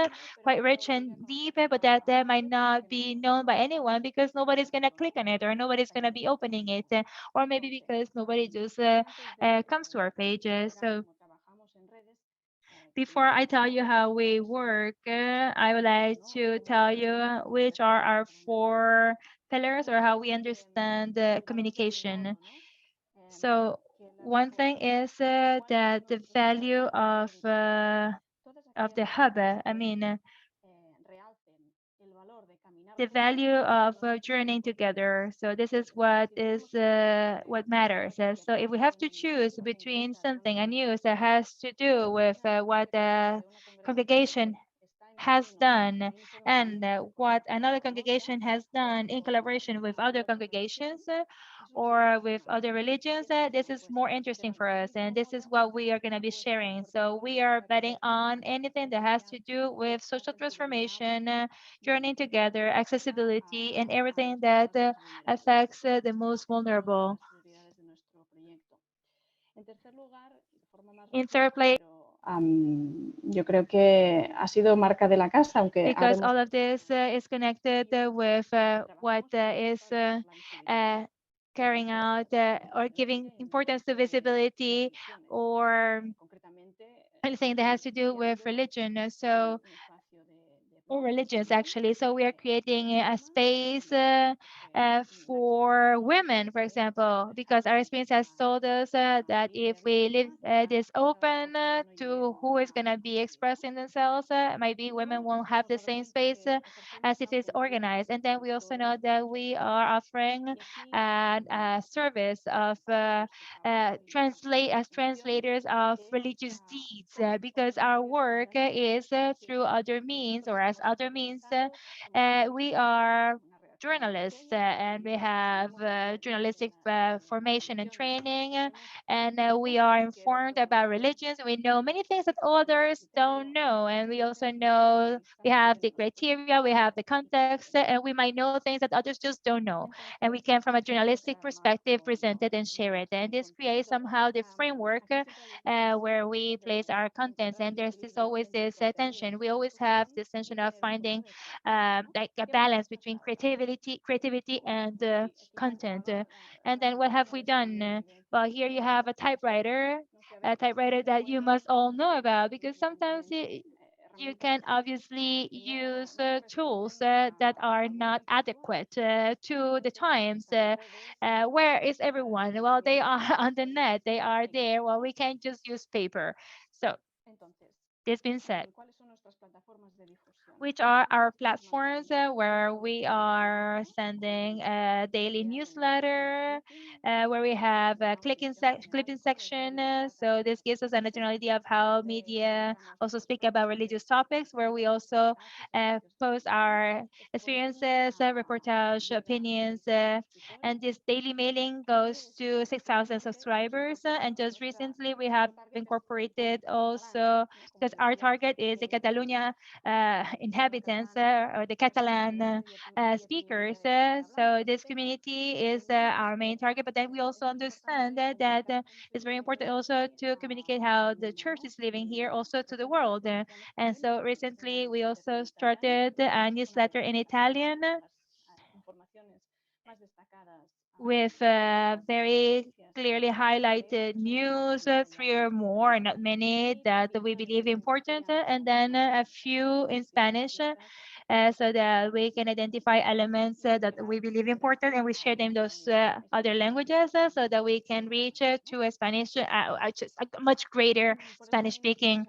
quite rich and deep, but that might not be known by anyone because nobody's going to click on it or nobody's going to be opening it, or maybe because nobody just comes to our page. So before I tell you how we work, I would like to tell you which are our 4 pillars or how we understand communication. So one thing is that the value of the hub, I mean, the value of journeying together. So this is what matters. So if we have to choose between something, a news that has to do with what the congregation has done and what another congregation has done in collaboration with other congregations or with other religions, this is more interesting for us, and this is what we are going to be sharing. So we are betting on anything that has to do with social transformation, journeying together, accessibility, and everything that affects the most vulnerable. In third place, yo creo que ha sido marca de la casa, aunque because haremos all of this is connected with what is carrying out or giving importance to visibility or anything that has to do with religion. So or religions actually. So we are creating a space for women, for example, because our experience has told us that if we leave this open to who is going to be expressing themselves, maybe women won't have the same space as if it's organized. And then we also know that we are offering a service of translators of religious deeds because our work is through other means or as other means. We are journalists and we have journalistic formation and training, and we are informed about religions. We know many things that others don't know, and we also know we have the criteria, we have the context, and we might know things that others just don't know, and we can from a journalistic perspective present it and share it, and this creates somehow the framework where we place our contents. And there's always this tension. We always have this tension of finding like a balance between creativity and content. And then what have we done? Well, here you have a typewriter that you must all know about, because sometimes you can obviously use tools that are not adequate to the times. Where is everyone? Well, they are on the net. They are there. Well, we can't just use paper. So this being said, which are our platforms where we are sending a daily newsletter, where we have a clipping section. So this gives us a general idea of how media also speak about religious topics, where we also post our experiences, reportage, opinions, and this daily mailing goes to 6,000 subscribers. And just recently we have incorporated also, because our target is the Catalonia inhabitants or the Catalan speakers. So this community is our main target, but then we also understand that it's very important also to communicate how the church is living here also to the world. And so recently we also started a newsletter in Italian with very clearly highlighted news, 3 or more, not many, that we believe important, and then a few in Spanish, so that we can identify elements that we believe important, and we share them those other languages so that we can reach to a Spanish, a much greater Spanish-speaking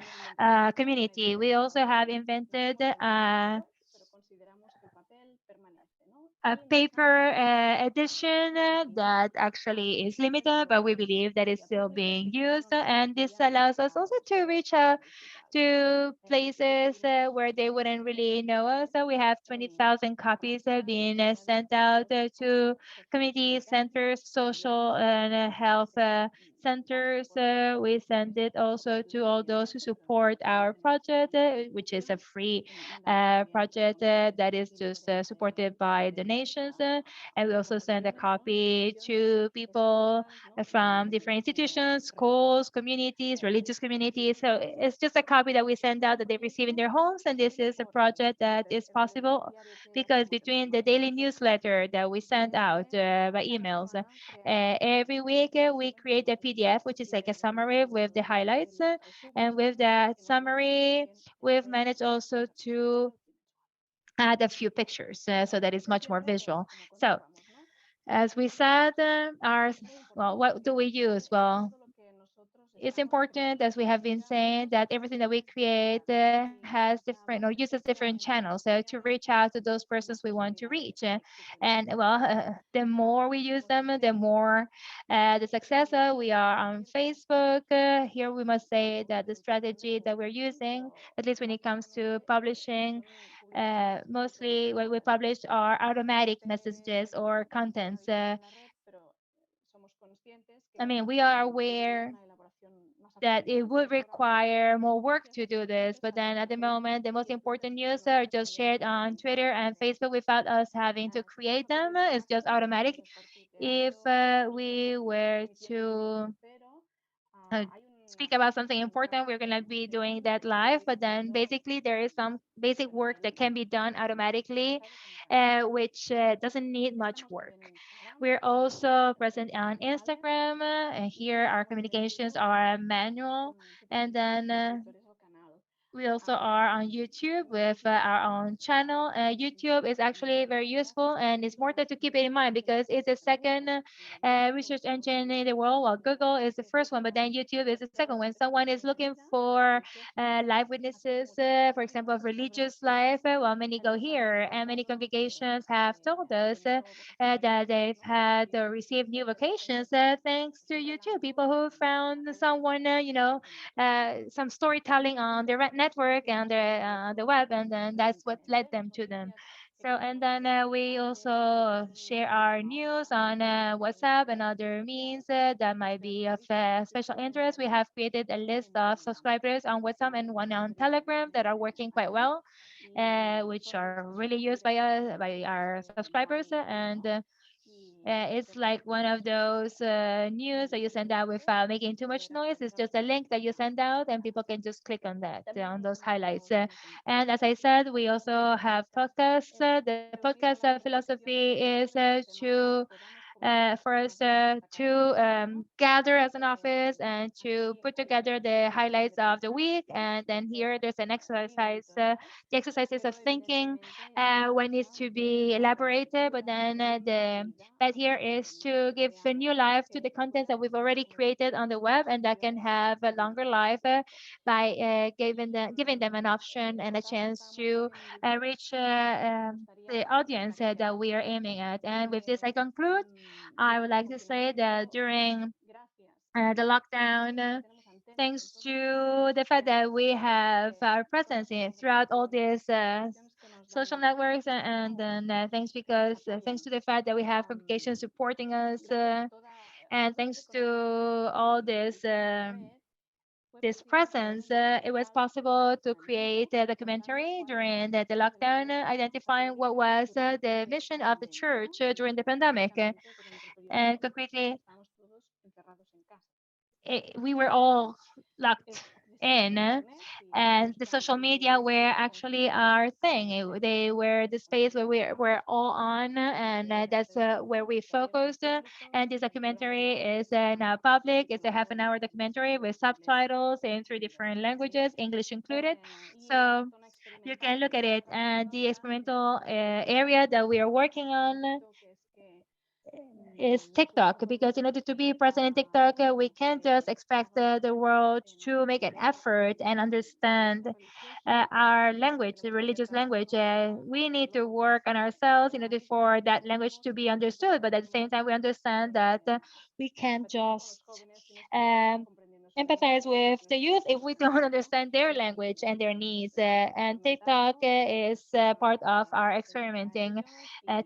community. We also have invented a paper edition that actually is limited, but we believe that it's still being used. And this allows us also to reach out to places where they wouldn't really know us. So we have 20,000 copies being sent out to community centers, social and health centers. We send it also to all those who support our project, which is a free project that is just supported by donations. And we also send a copy to people from different institutions, schools, communities, religious communities. So it's just a copy that we send out that they receive in their homes. And this is a project that is possible because between the daily newsletter that we send out by emails, every week we create a PDF, which is like a summary with the highlights. And with that summary, we've managed also to add a few pictures so that it's much more visual. So as we said, well, what do we use? Well, it's important, as we have been saying, that everything that we create has different or uses different channels to reach out to those persons we want to reach. And well, the more we use them, the more the success. We are on Facebook. Here we must say that the strategy that we're using, at least when it comes to publishing, mostly what we publish are automatic messages or contents. I mean, we are aware that it would require more work to do this, but then at the moment, the most important news are just shared on Twitter and Facebook without us having to create them. It's just automatic. If we were to uh, speak about something important, we're going to be doing that live. But then basically, there is some basic work that can be done automatically, which doesn't need much work. We're also present on Instagram. And here, our communications are manual. And then we also are on YouTube with our own channel. YouTube is actually very useful, and it's important to keep it in mind because it's the second research engine in the world. Well, Google is the first one, but then YouTube is the second. When someone is looking for live witnesses, for example, of religious life, well, many go here, and many congregations have told us that they've had or received new vocations thanks to YouTube. People who found someone, some storytelling on the network and the web, and then that's what led them to them. So, and then we also share our news on WhatsApp and other means that might be of special interest. We have created a list of subscribers on WhatsApp and one on Telegram that are working quite well, which are really used by us, by our subscribers. And it's like one of those news that you send out without making too much noise. It's just a link that you send out, and people can just click on that, on those highlights. And as I said, we also have podcasts. The podcast philosophy is for us to gather as an office and to put together the highlights of the week. And then here there's an exercise, the exercises of thinking, what needs to be elaborated, but then but here is to give a new life to the content that we've already created on the web, and that can have a longer life by giving them an option and a chance to reach the audience that we are aiming at. And with this, I conclude. I would like to say that during the lockdown, thanks to the fact that we have our presence throughout all these social networks, and then thanks to the fact that we have congregations supporting us, and thanks to all this presence, it was possible to create a documentary during the lockdown, identifying what was the mission of the church during the pandemic. And concretely, we were all locked in, and the social media were actually our thing. They were the space where we were all on, and that's where we focused. And this documentary is now public. It's a half-an-hour documentary with subtitles in 3 different languages, English included. So you can look at it. And the experimental area that we are working on is TikTok, because in order to be present in TikTok, we can't just expect the world to make an effort and understand our language, the religious language. We need to work on ourselves in order for that language to be understood. But at the same time, we understand that we can't just um, empathize with the youth if we don't understand their language and their needs. And TikTok is part of our experimenting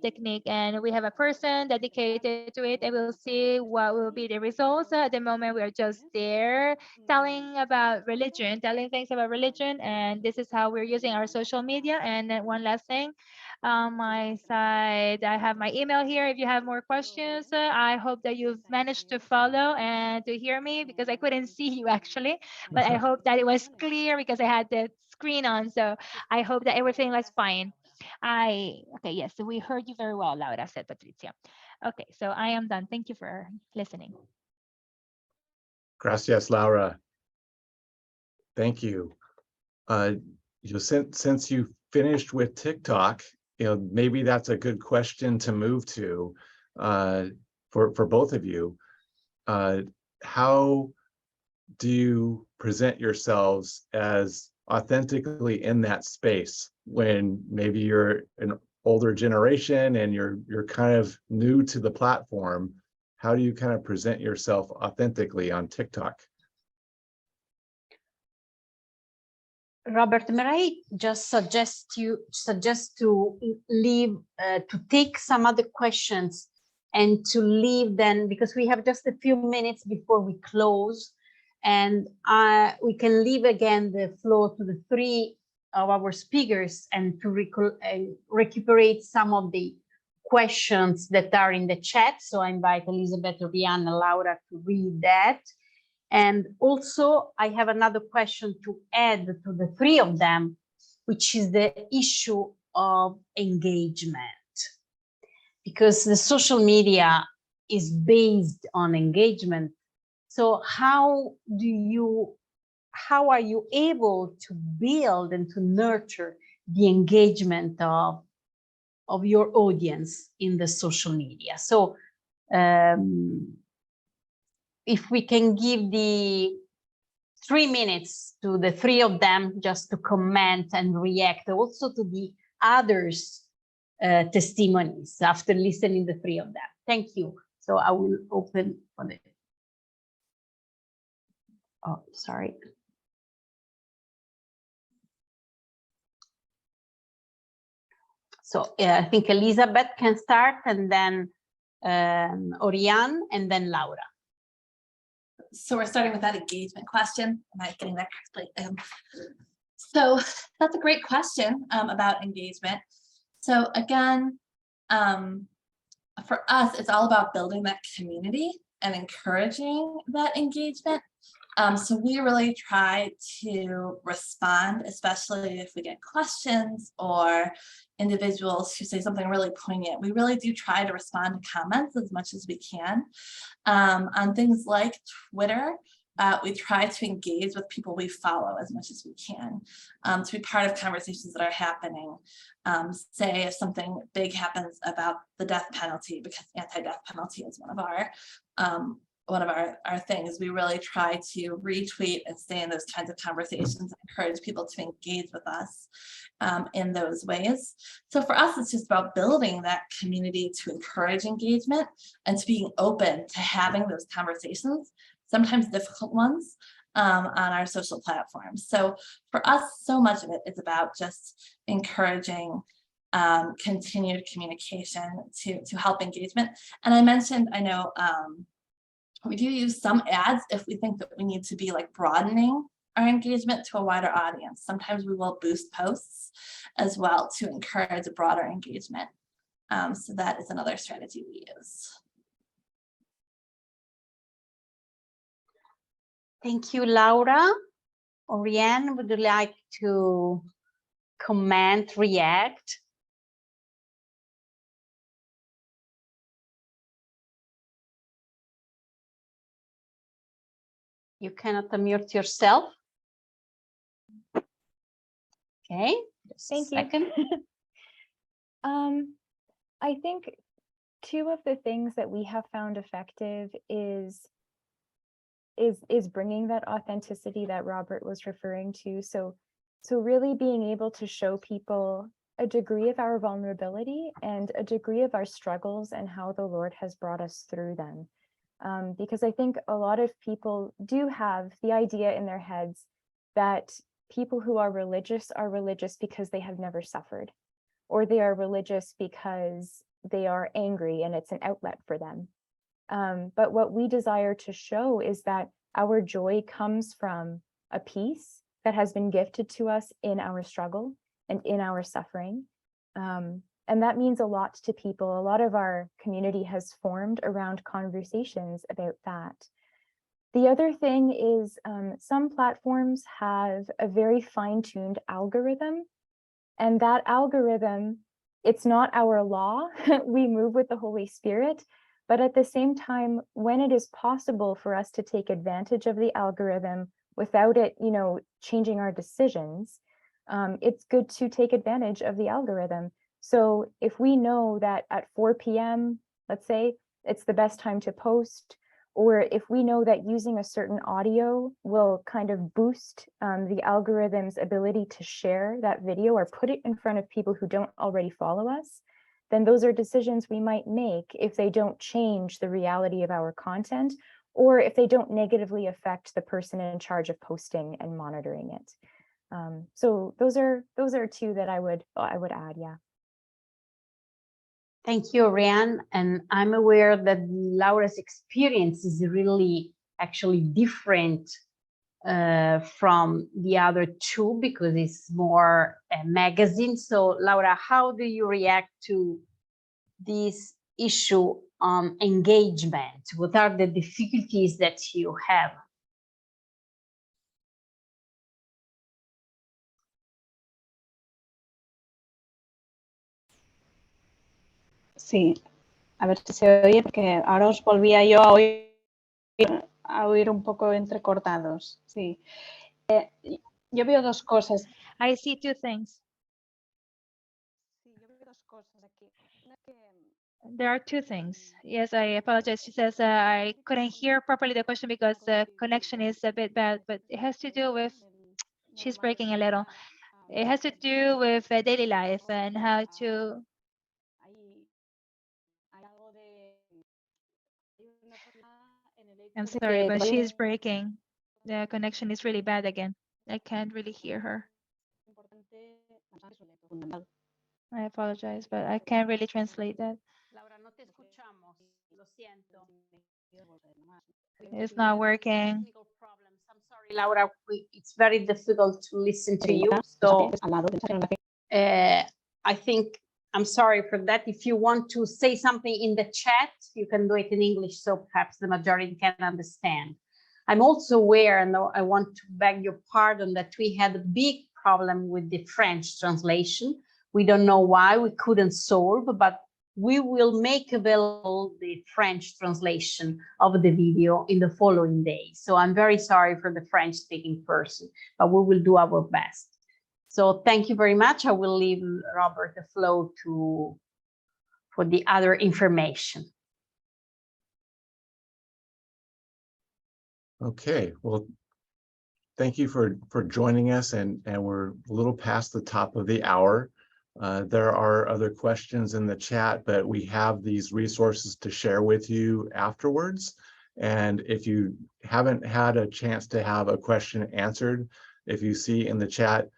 technique, and we have a person dedicated to it, and we'll see what will be the results. At the moment, we are just there telling about religion, telling things about religion, and this is how we're using our social media. And one last thing, on my side, I have my email here if you have more questions. I hope that you've managed to follow and to hear me, because I couldn't see you actually, but I hope that it was clear because I had the screen on. So I hope that everything was fine. Okay, yes, so we heard you very well, Laura, said Patricia. Okay, so I am done. Thank you for listening. Gracias, Laura. Thank you. Since you finished with TikTok, maybe that's a good question to move to for both of you. How do you present yourselves as authentically in that space when maybe you're an older generation and you're kind of new to the platform? How do you kind of present yourself authentically on TikTok? Robert, may I just suggest to leave to take some other questions and to leave then, because we have just a few minutes before we close, and we can leave again the floor to the three of our speakers and to recuperate some of the questions that are in the chat. So I invite Elizabeth, Oriana, Laura to read that. And also, I have another question to add to the three of them, which is the issue of engagement. Because the social media is based on engagement. So how are you able to build and to nurture the engagement of your audience in the social media? So if we can give the 3 minutes to the three of them just to comment and react also to the others' testimonies after listening the three of them. Thank you. So I will open for the. Oh, sorry. So I think Elizabeth can start, and then Oriane, and then Laura. So we're starting with that engagement question. Am I getting that correctly? So that's a great question about engagement. So again, for us, it's all about building that community and encouraging that engagement. So we really try to respond, especially if we get questions or individuals who say something really poignant. We really do try to respond to comments as much as we can. On things like Twitter, we try to engage with people we follow as much as we can, to be part of conversations that are happening. Say if something big happens about the death penalty, because anti-death penalty is one of our things, we really try to retweet and stay in those kinds of conversations and encourage people to engage with us in those ways. So for us, it's just about building that community to encourage engagement and to being open to having those conversations, sometimes difficult ones, on our social platforms. So for us, so much of it is about just encouraging continued communication to help engagement. And I mentioned, I know, we do use some ads if we think that we need to be like broadening our engagement to a wider audience. Sometimes we will boost posts as well to encourage a broader engagement. So that is another strategy we use. Thank you, Laura. Oriane, would you like to comment, react? You cannot unmute yourself. Okay, just Thank a second. I think two of the things that we have found effective is bringing that authenticity that Robert was referring to. So really being able to show people a degree of our vulnerability and a degree of our struggles and how the Lord has brought us through them. Because I think a lot of people do have the idea in their heads that people who are religious because they have never suffered, or they are religious because they are angry and it's an outlet for them. But what we desire to show is that our joy comes from a peace that has been gifted to us in our struggle and in our suffering. And that means a lot to people. A lot of our community has formed around conversations about that. The other thing is some platforms have a very fine-tuned algorithm, and that algorithm, it's not our law. We move with the Holy Spirit, but at the same time, when it is possible for us to take advantage of the algorithm without it, changing our decisions, it's good to take advantage of the algorithm. So if we know that at 4 p.m., let's say, it's the best time to post, or if we know that using a certain audio will kind of boost the algorithm's ability to share that video or put it in front of people who don't already follow us, then those are decisions we might make if they don't change the reality of our content, or if they don't negatively affect the person in charge of posting and monitoring it. So those are two that I would add, yeah. Thank you, Rian. And I'm aware that Laura's experience is really actually different from the other two because it's more a magazine. So Laura, how do you react to this issue on engagement? What are the difficulties that you have? Sí, a ver si se oye, porque ahora os volvía yo a oír un poco entrecortados. Sí. Yo veo dos cosas. I see two things. Sí, yo veo dos cosas aquí. There are two things. Yes, I apologize. She says I couldn't hear properly the question because the connection is a bit bad, but it has to do with, she's breaking a little. It has to do with daily life and how to. I'm sorry, but she's breaking. The connection is really bad again. I can't really hear her. I apologize, but I can't really translate that. Laura, no te escuchamos. Lo siento. It's not working. I'm sorry, Laura. It's very difficult to listen to you. So I think I'm sorry for that. If you want to say something in the chat, you can do it in English, so perhaps the majority can understand. I'm also aware, and I want to beg your pardon, that we had a big problem with the French translation. We don't know why we couldn't solve, but we will make available the French translation of the video in the following day. So I'm very sorry for the French speaking person, but we will do our best. So thank you very much. I will leave Robert the floor for the other information. Okay, well, thank you for joining us, and we're a little past the top of the hour. There are other questions in the chat, but we have these resources to share with you afterwards. And if you haven't had a chance to have a question answered, if you see in the chat,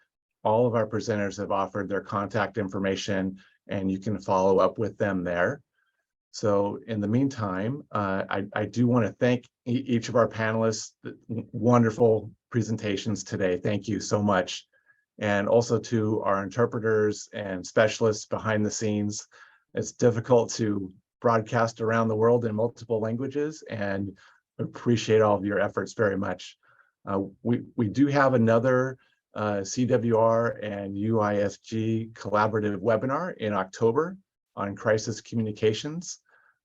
all of our presenters have offered their contact information, and you can follow up with them there. So in the meantime, I do want to thank each of our panelists. Wonderful presentations today. Thank you so much. And also to our interpreters and specialists behind the scenes. It's difficult to broadcast around the world in multiple languages, and appreciate all of your efforts very much. We do have another CWR and UISG collaborative webinar in October on crisis communications.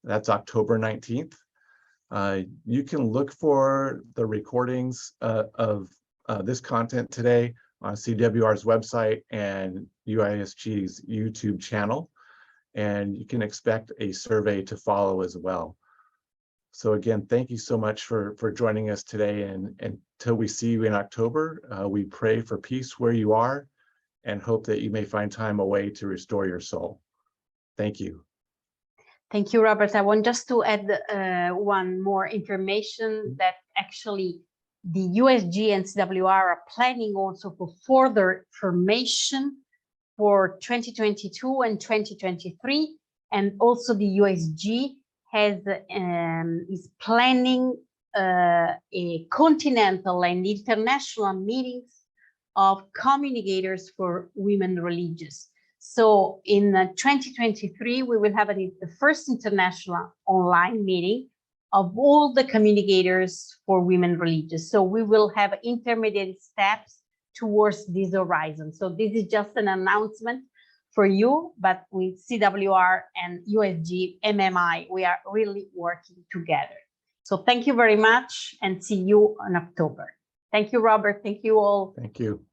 That's October 19th. You can look for the recordings of this content today on CWR's website and UISG's YouTube channel, and you can expect a survey to follow as well. So again, thank you so much for joining us today, and until we see you in October, we pray for peace where you are and hope that you may find time away to restore your soul. Thank you. Thank you, Robert. I want just to add one more information that actually the USG and CWR are planning also for further formation for 2022 and 2023. And also the USG has is planning a continental and international meetings of communicators for women religious. So in 2023, we will have the first international online meeting of all the communicators for women religious. So we will have intermediate steps towards this horizon. So this is just an announcement for you, but with CWR and USG, MMI, we are really working together. So thank you very much and see you in October. Thank you, Robert. Thank you all. Thank you.